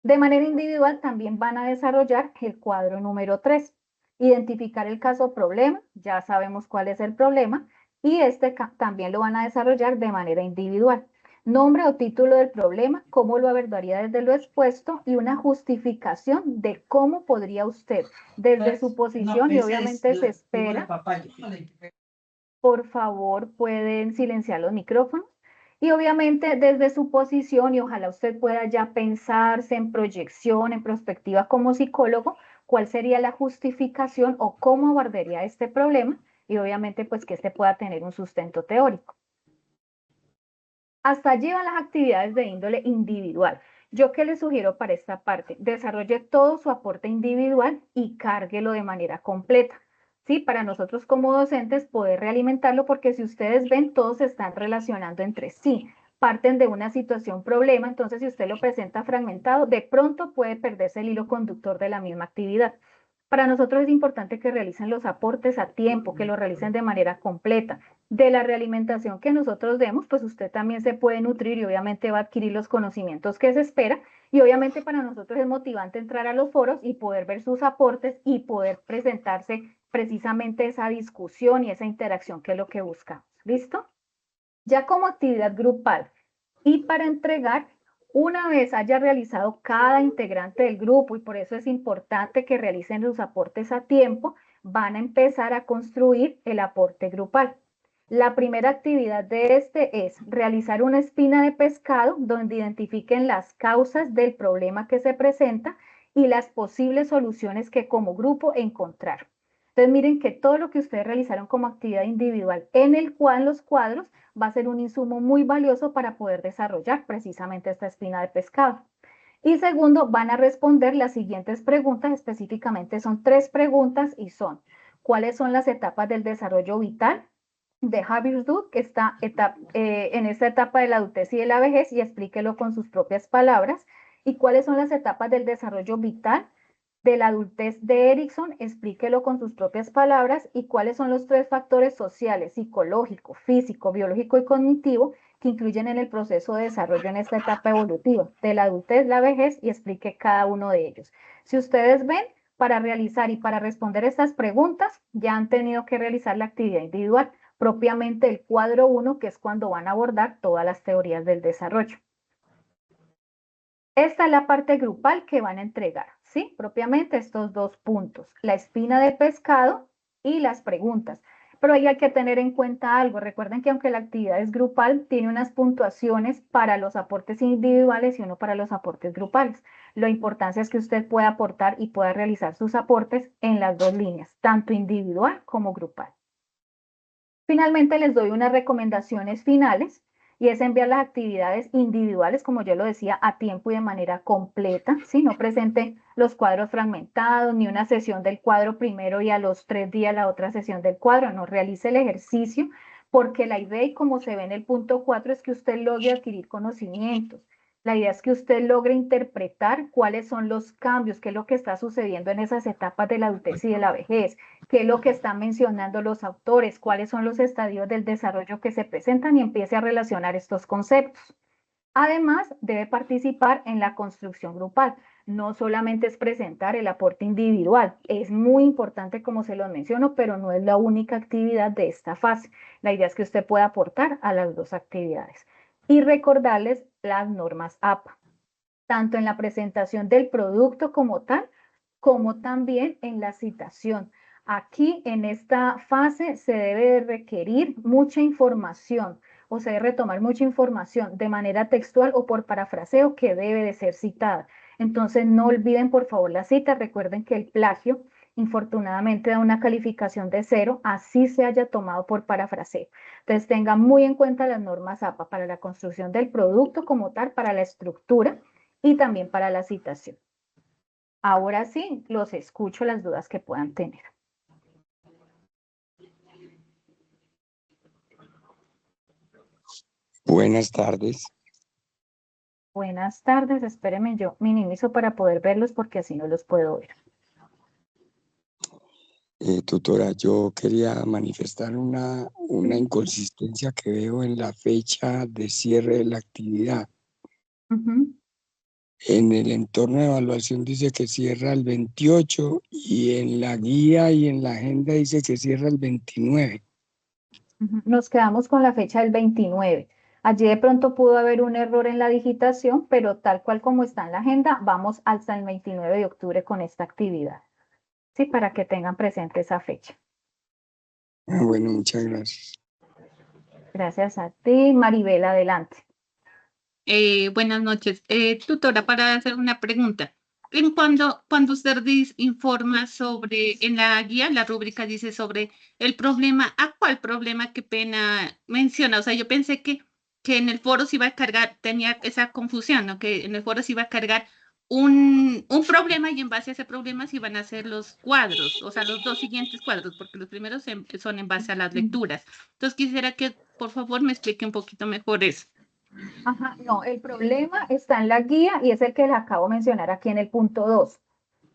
De manera individual también van a desarrollar el cuadro número 3, identificar el caso problema, ya sabemos cuál es el problema, y este también lo van a desarrollar de manera individual. Nombre o título del problema, cómo lo abordaría desde lo expuesto y una justificación de cómo podría usted, desde su posición, y obviamente se espera, por favor, pueden silenciar los micrófonos. Y obviamente desde su posición, y ojalá usted pueda ya pensarse en proyección, en perspectiva como psicólogo, cuál sería la justificación o cómo abordaría este problema, y obviamente pues que este pueda tener un sustento teórico. Hasta allí van las actividades de índole individual. ¿Yo qué le sugiero para esta parte? Desarrolle todo su aporte individual y cárguelo de manera completa. ¿Sí? Para nosotros como docentes poder realimentarlo, porque si ustedes ven, todos se están relacionando entre sí. Parten de una situación problema, entonces si usted lo presenta fragmentado, de pronto puede perderse el hilo conductor de la misma actividad. Para nosotros es importante que realicen los aportes a tiempo, que lo realicen de manera completa. De la realimentación que nosotros demos, pues usted también se puede nutrir y obviamente va a adquirir los conocimientos que se espera. Y obviamente para nosotros es motivante entrar a los foros y poder ver sus aportes y poder presentarse precisamente esa discusión y esa interacción que es lo que buscamos. ¿Listo? Ya como actividad grupal y para entregar, una vez haya realizado cada integrante del grupo, y por eso es importante que realicen los aportes a tiempo, van a empezar a construir el aporte grupal. La primera actividad de este es realizar una espina de pescado donde identifiquen las causas del problema que se presenta y las posibles soluciones que como grupo encontraron. Entonces miren que todo lo que ustedes realizaron como actividad individual en el cual los cuadros va a ser un insumo muy valioso para poder desarrollar precisamente esta espina de pescado. Y segundo, van a responder las siguientes preguntas, específicamente son 3 preguntas y son: ¿cuáles son las etapas del desarrollo vital de Habirsburg, que está en esta etapa de la adultez y de la vejez, y explíquelo con sus propias palabras? ¿Y cuáles son las etapas del desarrollo vital de la adultez de Erikson? Explíquelo con sus propias palabras. ¿Y cuáles son los 3 factores sociales, psicológico, físico, biológico y cognitivo que incluyen en el proceso de desarrollo en esta etapa evolutiva de la adultez, la vejez? Y explique cada uno de ellos. Si ustedes ven, para realizar y para responder estas preguntas, ya han tenido que realizar la actividad individual, propiamente el cuadro 1, que es cuando van a abordar todas las teorías del desarrollo. Esta es la parte grupal que van a entregar, ¿sí? Propiamente estos 2 puntos, la espina de pescado y las preguntas. Pero ahí hay que tener en cuenta algo. Recuerden que aunque la actividad es grupal, tiene unas puntuaciones para los aportes individuales y uno para los aportes grupales. La importancia es que usted pueda aportar y pueda realizar sus aportes en las 2 líneas, tanto individual como grupal. Finalmente les doy unas recomendaciones finales, y es enviar las actividades individuales, como yo lo decía, a tiempo y de manera completa, ¿sí? No presente los cuadros fragmentados, ni una sesión del cuadro primero y a los 3 días la otra sesión del cuadro. No, realice el ejercicio, porque la idea, y como se ve en el punto 4, es que usted logre adquirir conocimientos. La idea es que usted logre interpretar cuáles son los cambios, qué es lo que está sucediendo en esas etapas de la adultez y de la vejez, qué es lo que están mencionando los autores, cuáles son los estadios del desarrollo que se presentan, y empiece a relacionar estos conceptos. Además, debe participar en la construcción grupal. No solamente es presentar el aporte individual, es muy importante como se los menciono, pero no es la única actividad de esta fase. La idea es que usted pueda aportar a las 2 actividades. Y recordarles las normas APA, tanto en la presentación del producto como tal, como también en la citación. Aquí en esta fase se debe requerir mucha información, o se debe retomar mucha información de manera textual o por parafraseo que debe de ser citada. Entonces no olviden por favor la cita. Recuerden que el plagio infortunadamente da una calificación de 0, así se haya tomado por parafraseo. Entonces tengan muy en cuenta las normas APA para la construcción del producto como tal, para la estructura y también para la citación. Ahora sí, los escucho las dudas que puedan tener.
Buenas tardes.
Buenas tardes, espérenme, yo minimizo para poder verlos porque así no los puedo ver.
Tutora, yo quería manifestar una inconsistencia que veo en la fecha de cierre de la actividad. En el entorno de evaluación dice que cierra el 28 y en la guía y en la agenda dice que cierra el 29.
Nos quedamos con la fecha del 29. Allí de pronto pudo haber un error en la digitación, pero tal cual como está en la agenda, vamos hasta el 29 de octubre con esta actividad. Sí, para que tengan presente esa fecha.
Bueno, muchas gracias.
Gracias a ti, Maribel, adelante.
Buenas noches. Tutora, para hacer una pregunta. Cuando usted informa sobre, en la guía, la rúbrica dice sobre el problema, ¿a cuál problema? Qué pena menciona. O sea, yo pensé que en el foro se iba a cargar, tenía esa confusión, ¿no? Que en el foro se iba a cargar un problema y en base a ese problema se iban a hacer los cuadros, o sea, los dos siguientes cuadros, porque los primeros son en base a las lecturas. Entonces, quisiera que, por favor, me explique un poquito mejor eso.
Ajá, no, el problema está en la guía y es el que les acabo de mencionar aquí en el punto 2.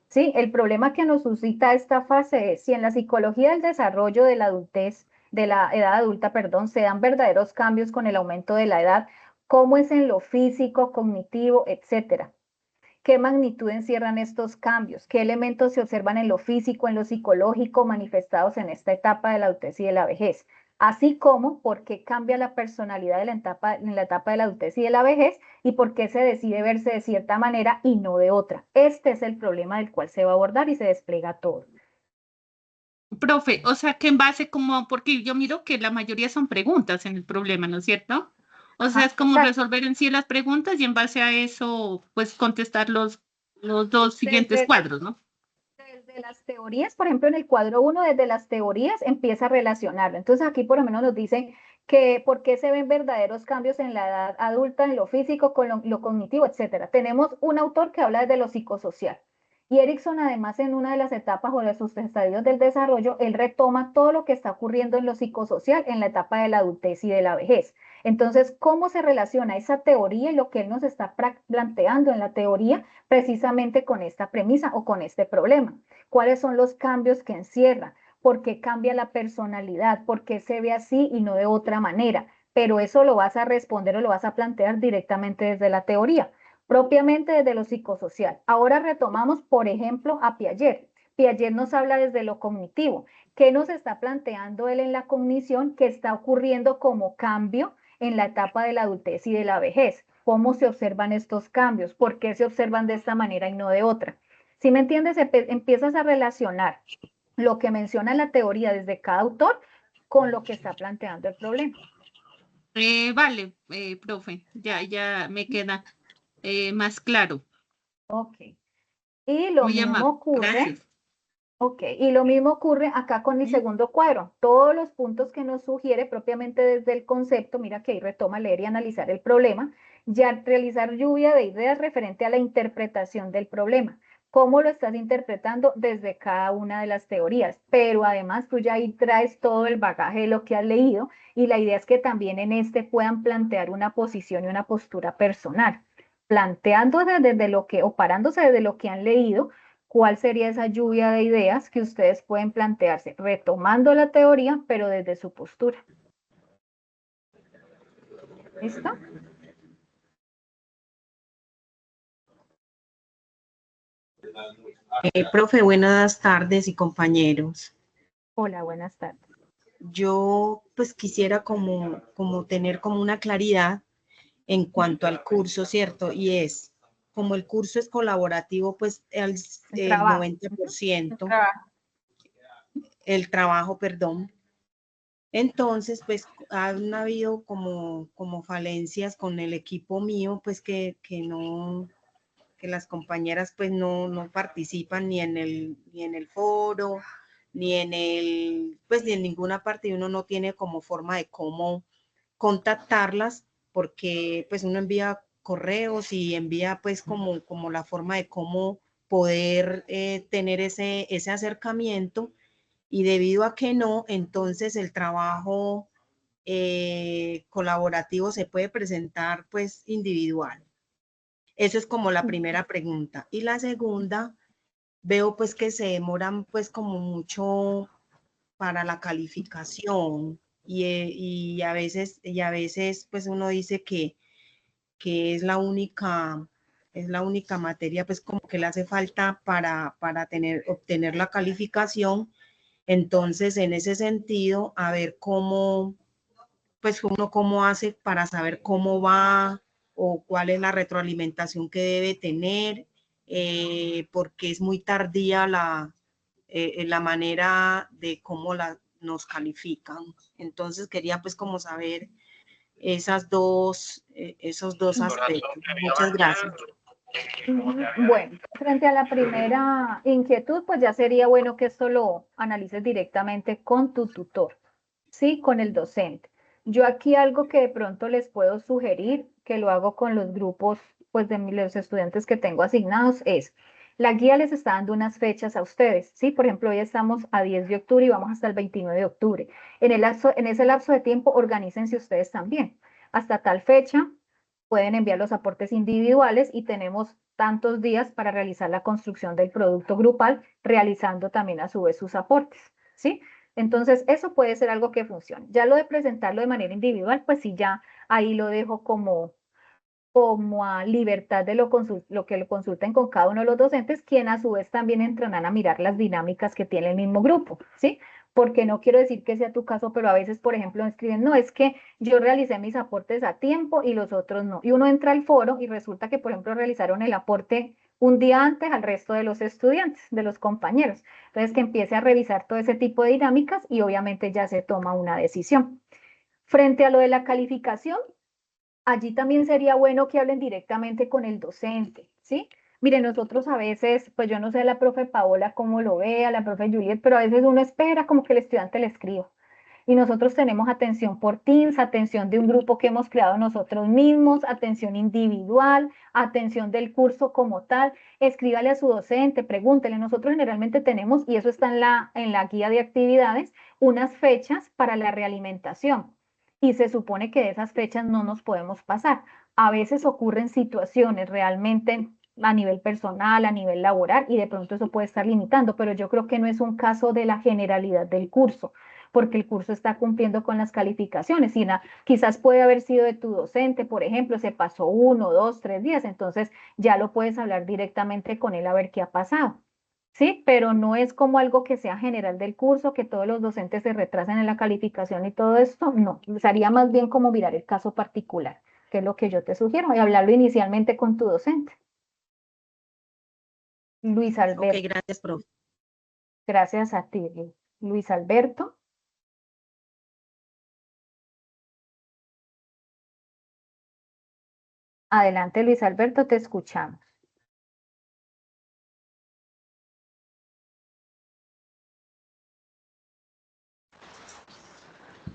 ¿Sí? El problema que nos suscita esta fase es si en la psicología del desarrollo de la adultez, de la edad adulta, perdón, se dan verdaderos cambios con el aumento de la edad, cómo es en lo físico, cognitivo, etcétera. ¿Qué magnitud encierran estos cambios? ¿Qué elementos se observan en lo físico, en lo psicológico, manifestados en esta etapa de la adultez y de la vejez? Así como por qué cambia la personalidad en la etapa de la adultez y de la vejez y por qué se decide verse de cierta manera y no de otra. Este es el problema del cual se va a abordar y se despliega todo.
Profe, o sea, que en base como, porque yo miro que la mayoría son preguntas en el problema, ¿no es cierto? O sea, es como resolver en sí las preguntas y en base a eso, pues contestar los dos siguientes cuadros, ¿no?
Desde las teorías, por ejemplo, en el cuadro 1, desde las teorías empieza a relacionarlo. Entonces aquí por lo menos nos dicen que por qué se ven verdaderos cambios en la edad adulta, en lo físico, con lo cognitivo, etcétera. Tenemos un autor que habla desde lo psicosocial. Y Erikson, además, en una de las etapas o de sus estadios del desarrollo, él retoma todo lo que está ocurriendo en lo psicosocial en la etapa de la adultez y de la vejez. Entonces, ¿cómo se relaciona esa teoría y lo que él nos está planteando en la teoría precisamente con esta premisa o con este problema? ¿Cuáles son los cambios que encierra? ¿Por qué cambia la personalidad? ¿Por qué se ve así y no de otra manera? Pero eso lo vas a responder o lo vas a plantear directamente desde la teoría, propiamente desde lo psicosocial. Ahora retomamos, por ejemplo, a Piaget. Piaget nos habla desde lo cognitivo. ¿Qué nos está planteando él en la cognición que está ocurriendo como cambio en la etapa de la adultez y de la vejez? ¿Cómo se observan estos cambios? ¿Por qué se observan de esta manera y no de otra? Si me entiendes, empiezas a relacionar lo que menciona la teoría desde cada autor con lo que está planteando el problema.
Vale, profe, ya me queda más claro.
Ok. Y lo mismo ocurre.
Gracias.
Ok, y lo mismo ocurre acá con el segundo cuadro. Todos los puntos que nos sugiere propiamente desde el concepto, mira que ahí retoma leer y analizar el problema, ya realizar lluvia de ideas referente a la interpretación del problema. ¿Cómo lo estás interpretando desde cada una de las teorías? Pero además tú ya ahí traes todo el bagaje de lo que has leído y la idea es que también en este puedan plantear una posición y una postura personal, planteándose desde lo que o parándose desde lo que han leído. ¿Cuál sería esa lluvia de ideas que ustedes pueden plantearse, retomando la teoría, pero desde su postura? ¿Listo?
Profe, buenas tardes y compañeros.
Hola, buenas tardes.
Yo pues quisiera como tener como una claridad en cuanto al curso, ¿cierto? Y es, como el curso es colaborativo, pues el 90%, el trabajo, perdón. Entonces, pues han habido como falencias con el equipo mío, pues que las compañeras pues no participan ni en el foro, ni en ninguna parte, y uno no tiene como forma de cómo contactarlas, porque pues uno envía correos y envía pues como la forma de cómo poder tener ese acercamiento, y debido a que no, entonces el trabajo colaborativo se puede presentar pues individual. Eso es como la primera pregunta. Y la segunda veo pues que se demoran pues como mucho para la calificación y a veces pues uno dice que es la única materia pues como que le hace falta para obtener la calificación. Entonces, en ese sentido, a ver cómo, pues uno cómo hace para saber cómo va o cuál es la retroalimentación que debe tener, porque es muy tardía la manera de cómo nos califican. Entonces, quería pues como saber esos dos aspectos. Muchas gracias.
Bueno, frente a la primera inquietud, pues ya sería bueno que esto lo analices directamente con tu tutor, ¿sí? Con el docente. Yo aquí algo que de pronto les puedo sugerir, que lo hago con los grupos, pues de los estudiantes que tengo asignados, es, la guía les está dando unas fechas a ustedes, ¿sí? Por ejemplo, hoy estamos a 10 de octubre y vamos hasta el 29 de octubre. En ese lapso de tiempo, organícense ustedes también. Hasta tal fecha, pueden enviar los aportes individuales y tenemos tantos días para realizar la construcción del producto grupal, realizando también a su vez sus aportes, ¿sí? Entonces, eso puede ser algo que funcione. Ya lo de presentarlo de manera individual, pues sí, ya ahí lo dejo como a libertad de lo que lo consulten con cada uno de los docentes, quien a su vez también entrarán a mirar las dinámicas que tiene el mismo grupo, ¿sí? Porque no quiero decir que sea tu caso, pero a veces, por ejemplo, me escriben, no, es que yo realicé mis aportes a tiempo y los otros no. Y uno entra al foro y resulta que, por ejemplo, realizaron el aporte un día antes al resto de los estudiantes, de los compañeros. Entonces, que empiece a revisar todo ese tipo de dinámicas y obviamente ya se toma una decisión. Frente a lo de la calificación, allí también sería bueno que hablen directamente con el docente, ¿sí? Miren, nosotros a veces, pues yo no sé la profe Paola cómo lo vea, la profe Juliet, pero a veces uno espera como que el estudiante le escriba. Y nosotros tenemos atención por Teams, atención de un grupo que hemos creado nosotros mismos, atención individual, atención del curso como tal. Escríbale a su docente, pregúntele. Nosotros generalmente tenemos, y eso está en la guía de actividades, unas fechas para la realimentación. Y se supone que de esas fechas no nos podemos pasar. A veces ocurren situaciones realmente a nivel personal, a nivel laboral, y de pronto eso puede estar limitando, pero yo creo que no es un caso de la generalidad del curso, porque el curso está cumpliendo con las calificaciones. Y quizás puede haber sido de tu docente, por ejemplo, se pasó 1, 2, 3 días, entonces ya lo puedes hablar directamente con él a ver qué ha pasado. Sí, pero no es como algo que sea general del curso, que todos los docentes se retrasen en la calificación y todo esto, no, sería más bien como mirar el caso particular, que es lo que yo te sugiero, y hablarlo inicialmente con tu docente. Luis Alberto.
Ok, gracias, profe.
Gracias a ti, Luis Alberto. Adelante, Luis Alberto, te escuchamos.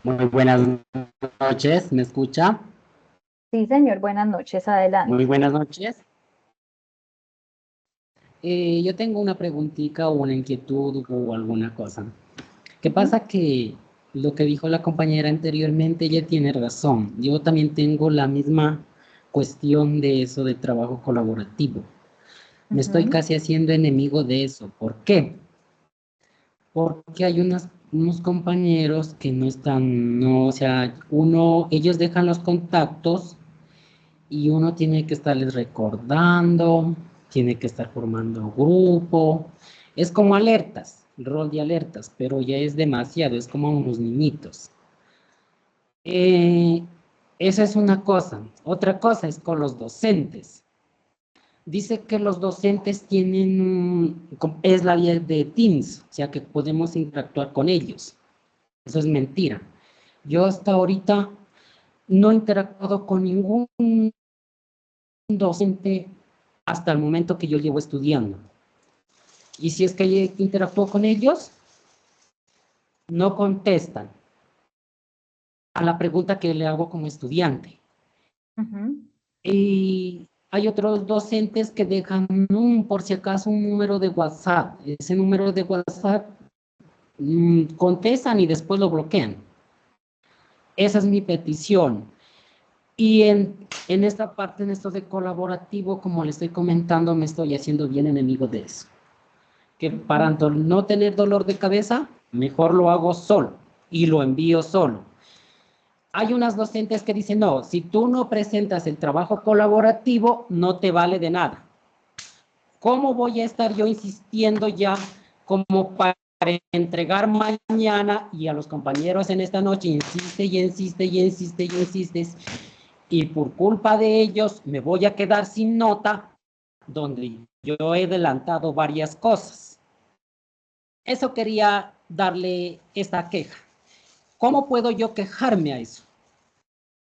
Muy buenas noches, ¿me escucha?
Sí, señor, buenas noches, adelante.
Muy buenas noches. Yo tengo una preguntita o una inquietud o alguna cosa. ¿Qué pasa? Que lo que dijo la compañera anteriormente, ella tiene razón. Yo también tengo la misma cuestión de eso de trabajo colaborativo. Me estoy casi haciendo enemigo de eso. ¿Por qué? Porque hay unos compañeros que no están, no, o sea, ellos dejan los contactos y uno tiene que estarles recordando, tiene que estar formando grupo. Es como alertas, el rol de alertas, pero ya es demasiado, es como unos niñitos. Esa es una cosa. Otra cosa es con los docentes. Dice que los docentes es la vía de Teams, o sea que podemos interactuar con ellos. Eso es mentira. Yo hasta ahorita no he interactuado con ningún docente hasta el momento que yo llevo estudiando. Y si es que interactúo con ellos, no contestan a la pregunta que le hago como estudiante. Y hay otros docentes que dejan por si acaso un número de WhatsApp. Ese número de WhatsApp contestan y después lo bloquean. Esa es mi petición. Y en esta parte, en esto de colaborativo, como le estoy comentando, me estoy haciendo bien enemigo de eso. que para no tener dolor de cabeza, mejor lo hago solo y lo envío solo. Hay unas docentes que dicen, no, si tú no presentas el trabajo colaborativo, no te vale de nada. ¿Cómo voy a estar yo insistiendo ya como para entregar mañana y a los compañeros en esta noche insiste y insiste y insiste y insistes y por culpa de ellos me voy a quedar sin nota donde yo he adelantado varias cosas? Eso quería darle esta queja. ¿Cómo puedo yo quejarme a eso?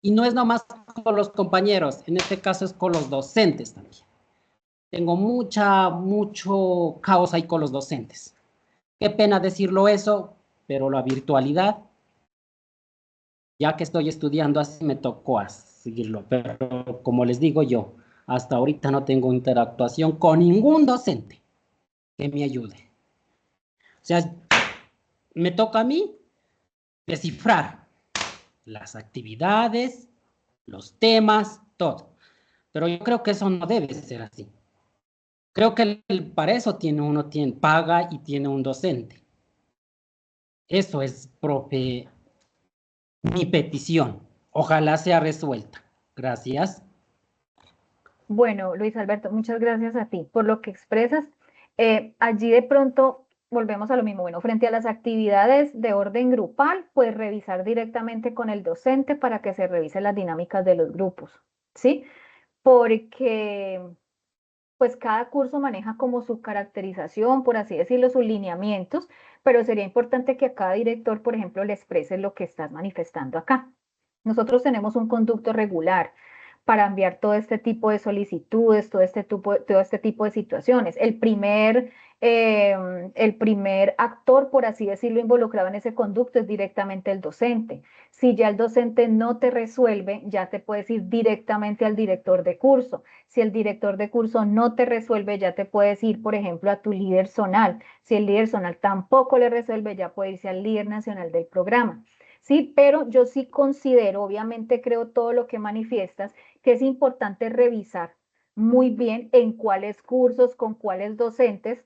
Y no es nomás con los compañeros, en este caso es con los docentes también. Tengo mucho caos ahí con los docentes. Qué pena decirlo eso, pero la virtualidad, ya que estoy estudiando así, me tocó a seguirlo. Pero como les digo yo, hasta ahorita no tengo interactuación con ningún docente que me ayude. O sea, me toca a mí descifrar las actividades, los temas, todo. Pero yo creo que eso no debe ser así. Creo que para eso uno paga y tiene un docente. Eso es, profe, mi petición. Ojalá sea resuelta. Gracias.
Bueno, Luis Alberto, muchas gracias a ti por lo que expresas. Allí de pronto volvemos a lo mismo. Bueno, frente a las actividades de orden grupal, pues revisar directamente con el docente para que se revisen las dinámicas de los grupos, ¿sí? Porque pues cada curso maneja como su caracterización, por así decirlo, sus lineamientos, pero sería importante que a cada director, por ejemplo, le exprese lo que estás manifestando acá. Nosotros tenemos un conducto regular para enviar todo este tipo de solicitudes, todo este tipo de situaciones. El primer actor, por así decirlo, involucrado en ese conducto es directamente el docente. Si ya el docente no te resuelve, ya te puedes ir directamente al director de curso. Si el director de curso no te resuelve, ya te puedes ir, por ejemplo, a tu líder zonal. Si el líder zonal tampoco le resuelve, ya puede irse al líder nacional del programa. Sí, pero yo sí considero, obviamente creo todo lo que manifiestas, que es importante revisar muy bien en cuáles cursos, con cuáles docentes,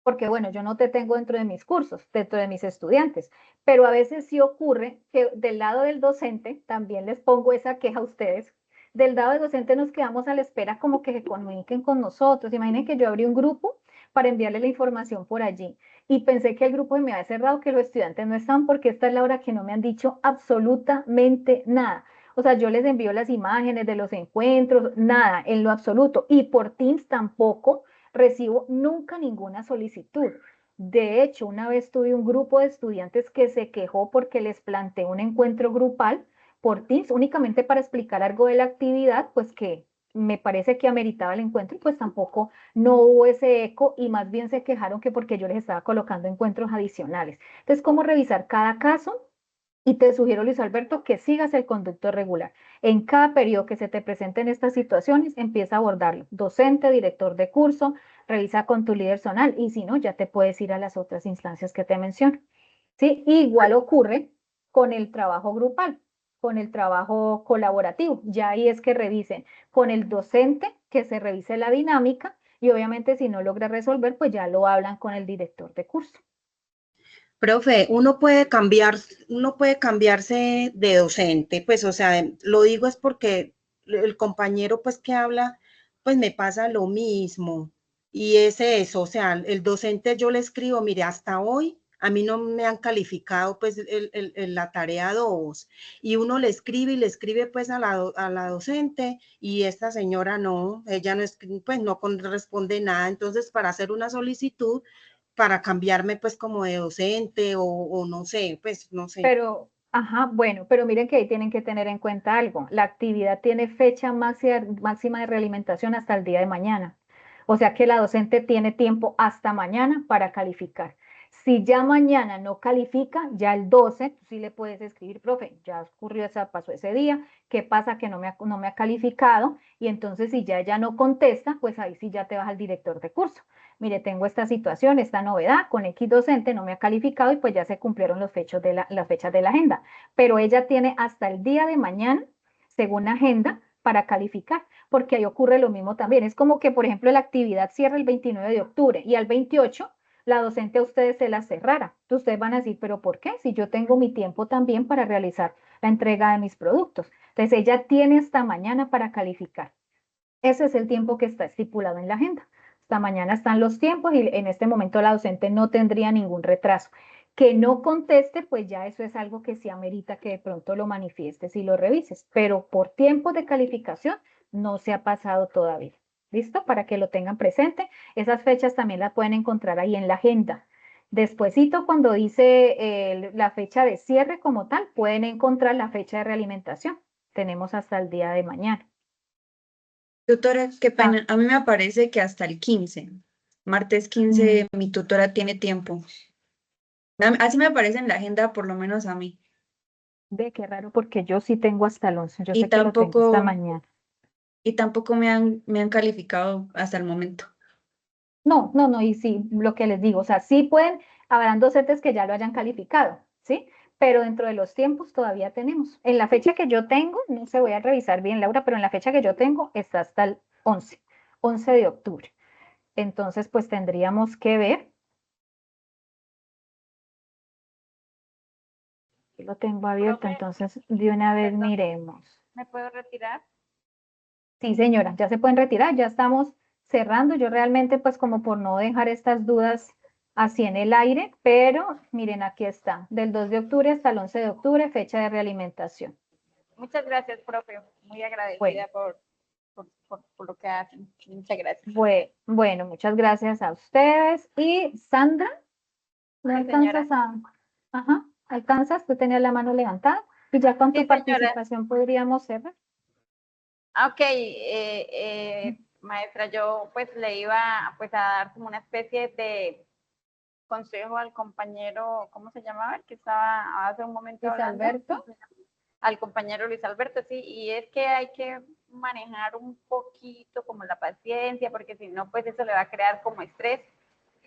porque bueno, yo no te tengo dentro de mis cursos, dentro de mis estudiantes, pero a veces sí ocurre que del lado del docente, también les pongo esa queja a ustedes, del lado del docente nos quedamos a la espera como que se comuniquen con nosotros. Imaginen que yo abrí un grupo para enviarle la información por allí y pensé que el grupo me había cerrado, que los estudiantes no están, porque esta es la hora que no me han dicho absolutamente nada. O sea, yo les envío las imágenes de los encuentros, nada, en lo absoluto. Y por Teams tampoco recibo nunca ninguna solicitud. De hecho, una vez tuve un grupo de estudiantes que se quejó porque les planteé un encuentro grupal por Teams únicamente para explicar algo de la actividad, pues que me parece que ameritaba el encuentro y pues tampoco no hubo ese eco y más bien se quejaron que porque yo les estaba colocando encuentros adicionales. Entonces, ¿cómo revisar cada caso? Y te sugiero, Luis Alberto, que sigas el conducto regular. En cada periodo que se te presenten estas situaciones, empieza a abordarlo. Docente, director de curso, revisa con tu líder zonal y si no, ya te puedes ir a las otras instancias que te menciono. ¿Sí? Igual ocurre con el trabajo grupal, con el trabajo colaborativo. Ya ahí es que revisen con el docente, que se revise la dinámica y obviamente si no logra resolver, pues ya lo hablan con el director de curso.
Profe, uno puede cambiarse de docente, pues, o sea, lo digo es porque el compañero, pues, que habla, pues, me pasa lo mismo. Y es eso, o sea, el docente yo le escribo, mire, hasta hoy a mí no me han calificado, pues, la tarea 2. Y uno le escribe, pues, a la docente, y esta señora no, ella no, pues, no responde nada. Entonces, para hacer una solicitud, para cambiarme pues como de docente o no sé, pues no sé.
Pero, ajá, bueno, pero miren que ahí tienen que tener en cuenta algo. La actividad tiene fecha máxima de realimentación hasta el día de mañana. O sea que la docente tiene tiempo hasta mañana para calificar. Si ya mañana no califica, ya el 12, tú sí le puedes escribir, profe, ya ocurrió pasó ese día, ¿qué pasa que no me ha calificado? Y entonces si ya ella no contesta, pues ahí sí ya te vas al director de curso. Mire, tengo esta situación, esta novedad, con X docente no me ha calificado y pues ya se cumplieron las fechas de la agenda. Pero ella tiene hasta el día de mañana, según agenda, para calificar, porque ahí ocurre lo mismo también. Es como que, por ejemplo, la actividad cierra el 29 de octubre y al 28 la docente a ustedes se las cerrara. Entonces ustedes van a decir, ¿pero por qué? Si yo tengo mi tiempo también para realizar la entrega de mis productos. Entonces ella tiene hasta mañana para calificar. Ese es el tiempo que está estipulado en la agenda. Hasta mañana están los tiempos y en este momento la docente no tendría ningún retraso. Que no conteste, pues ya eso es algo que sí amerita que de pronto lo manifiestes y lo revises, pero por tiempo de calificación no se ha pasado todavía. ¿Listo? Para que lo tengan presente. Esas fechas también las pueden encontrar ahí en la agenda. Despuésito, cuando dice la fecha de cierre como tal, pueden encontrar la fecha de realimentación. Tenemos hasta el día de mañana.
Tutora, qué pena, a mí me parece que hasta el 15, martes 15, mi tutora tiene tiempo. Así me aparece en la agenda, por lo menos a mí.
Ve, qué raro, porque yo sí tengo hasta el 11, yo
Y
sé que lo tengo hasta
tampoco,
mañana.
y tampoco me han calificado hasta el momento.
No, y sí, lo que les digo, o sea, sí pueden, habrán docentes que ya lo hayan calificado, ¿sí? Pero dentro de los tiempos todavía tenemos. En la fecha que yo tengo, no se voy a revisar bien, Laura, pero en la fecha que yo tengo está hasta el 11 de octubre. Entonces, pues tendríamos que ver. Aquí lo tengo abierto,
Profe,
entonces de una vez
perdón,
miremos.
¿me puedo retirar?
Sí, señora, ya se pueden retirar, ya estamos cerrando. Yo realmente, pues como por no dejar estas dudas así en el aire, pero miren, aquí está, del 2 de octubre hasta el 11 de octubre, fecha de realimentación.
Muchas gracias, profe. Muy agradecida
Bueno,
por lo que hacen. Muchas gracias.
bueno, muchas gracias a ustedes. Y Sandra, ¿no
Sí, señora.
alcanzas a? Ajá, ¿alcanzas? Tú tenías la mano levantada y ya con
Sí,
tu
señora.
participación podríamos cerrar.
Ok, maestra, yo pues le iba pues a dar como una especie de consejo al compañero, ¿cómo se llamaba? El que estaba hace un momento
Luis
hablando.
Alberto.
Al compañero Luis Alberto, sí, y es que hay que manejar un poquito como la paciencia, porque si no, pues eso le va a crear como estrés.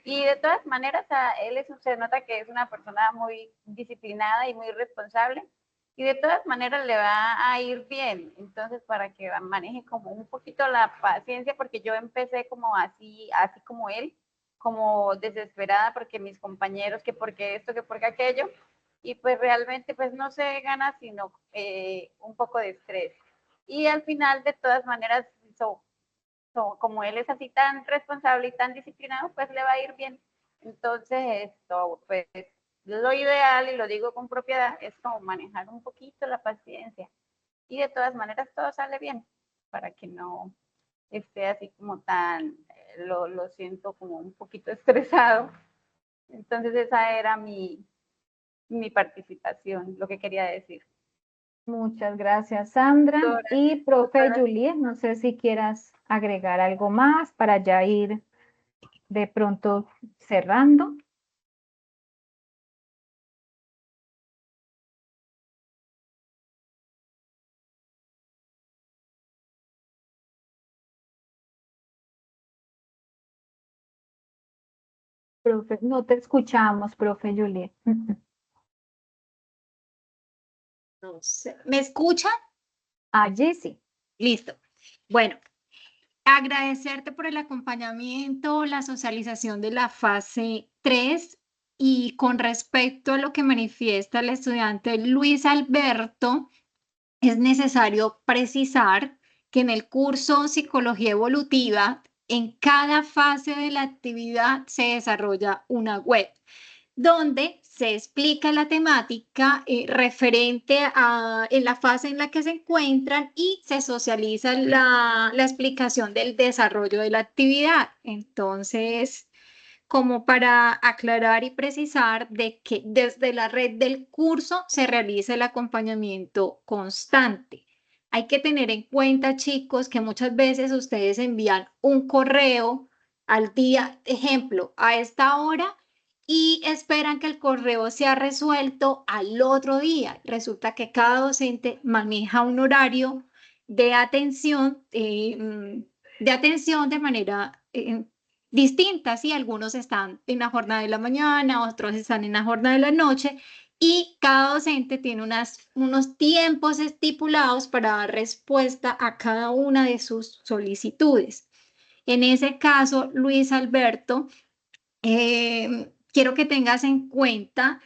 Y de todas maneras, se nota que es una persona muy disciplinada y muy responsable, y de todas maneras le va a ir bien. Entonces, para que maneje como un poquito la paciencia, porque yo empecé como así como él, como desesperada, porque mis compañeros, que porque esto, que porque aquello, y pues realmente pues no se gana sino un poco de estrés. Y al final, de todas maneras, como él es así tan responsable y tan disciplinado, pues le va a ir bien. Entonces, esto, pues lo ideal, y lo digo con propiedad, es como manejar un poquito la paciencia. Y de todas maneras todo sale bien, para que no esté así como tan, lo siento como un poquito estresado. Entonces esa era mi participación, lo que quería decir.
Muchas gracias, Sandra. Y profe
Doctora.
Juliet, no sé si quieras agregar algo más para ya ir de pronto cerrando. Profe, no te escuchamos, profe Juliet.
No sé. ¿Me escuchan?
Allí sí.
Listo. Bueno, agradecerte por el acompañamiento, la socialización de la fase 3 y con respecto a lo que manifiesta el estudiante Luis Alberto, es necesario precisar que en el curso Psicología Evolutiva, en cada fase de la actividad se desarrolla una web donde se explica la temática referente a en la fase en la que se encuentran y se socializa la explicación del desarrollo de la actividad. Entonces, como para aclarar y precisar de que desde la red del curso se realiza el acompañamiento constante. Hay que tener en cuenta, chicos, que muchas veces ustedes envían un correo al día, ejemplo, a esta hora y esperan que el correo sea resuelto al otro día. Resulta que cada docente maneja un horario de atención, de manera distintas, ¿sí? Algunos están en la jornada de la mañana, otros están en la jornada de la noche y cada docente tiene unos tiempos estipulados para dar respuesta a cada una de sus solicitudes. En ese caso, Luis Alberto,
quiero que tengas en cuenta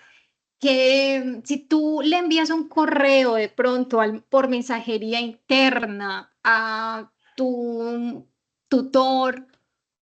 que si tú le envías un correo de pronto por mensajería interna a tu tutor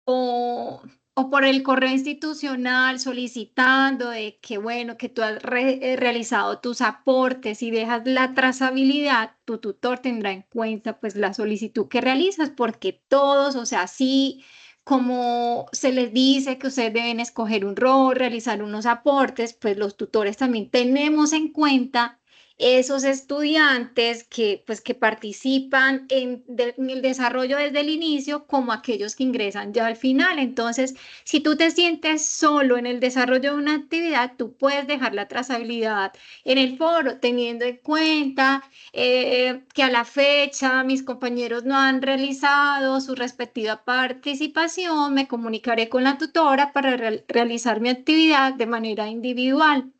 o por el correo institucional solicitando de que, bueno, que tú has realizado tus aportes y dejas la trazabilidad, tu tutor tendrá en cuenta pues la solicitud que realizas, porque todos, o sea, sí, como se les dice que ustedes deben escoger un rol, realizar unos aportes, pues los tutores también tenemos en cuenta esos estudiantes que, pues, que participan en el desarrollo desde el inicio como aquellos que ingresan ya al final. Entonces, si tú te sientes solo en el desarrollo de una actividad, tú puedes dejar la trazabilidad en el foro, teniendo en cuenta que a la fecha mis compañeros no han realizado su respectiva participación, me comunicaré con la tutora para realizar mi actividad de manera individual.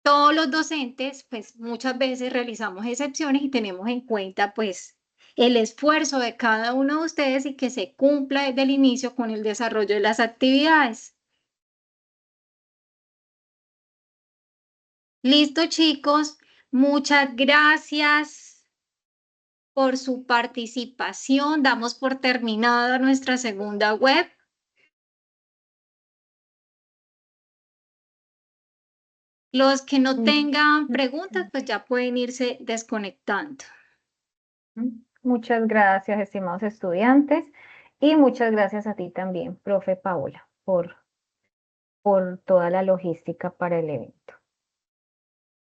Todos los docentes, pues muchas veces realizamos excepciones y tenemos en cuenta, pues, el esfuerzo de cada uno de ustedes y que se cumpla desde el inicio con el desarrollo de las actividades. Listo, chicos. Muchas gracias por su participación. Damos por terminada nuestra segunda web. Los que no tengan preguntas, pues ya pueden irse desconectando.
Muchas gracias, estimados estudiantes, y muchas gracias a ti también, profe Paola, por toda la logística para el evento.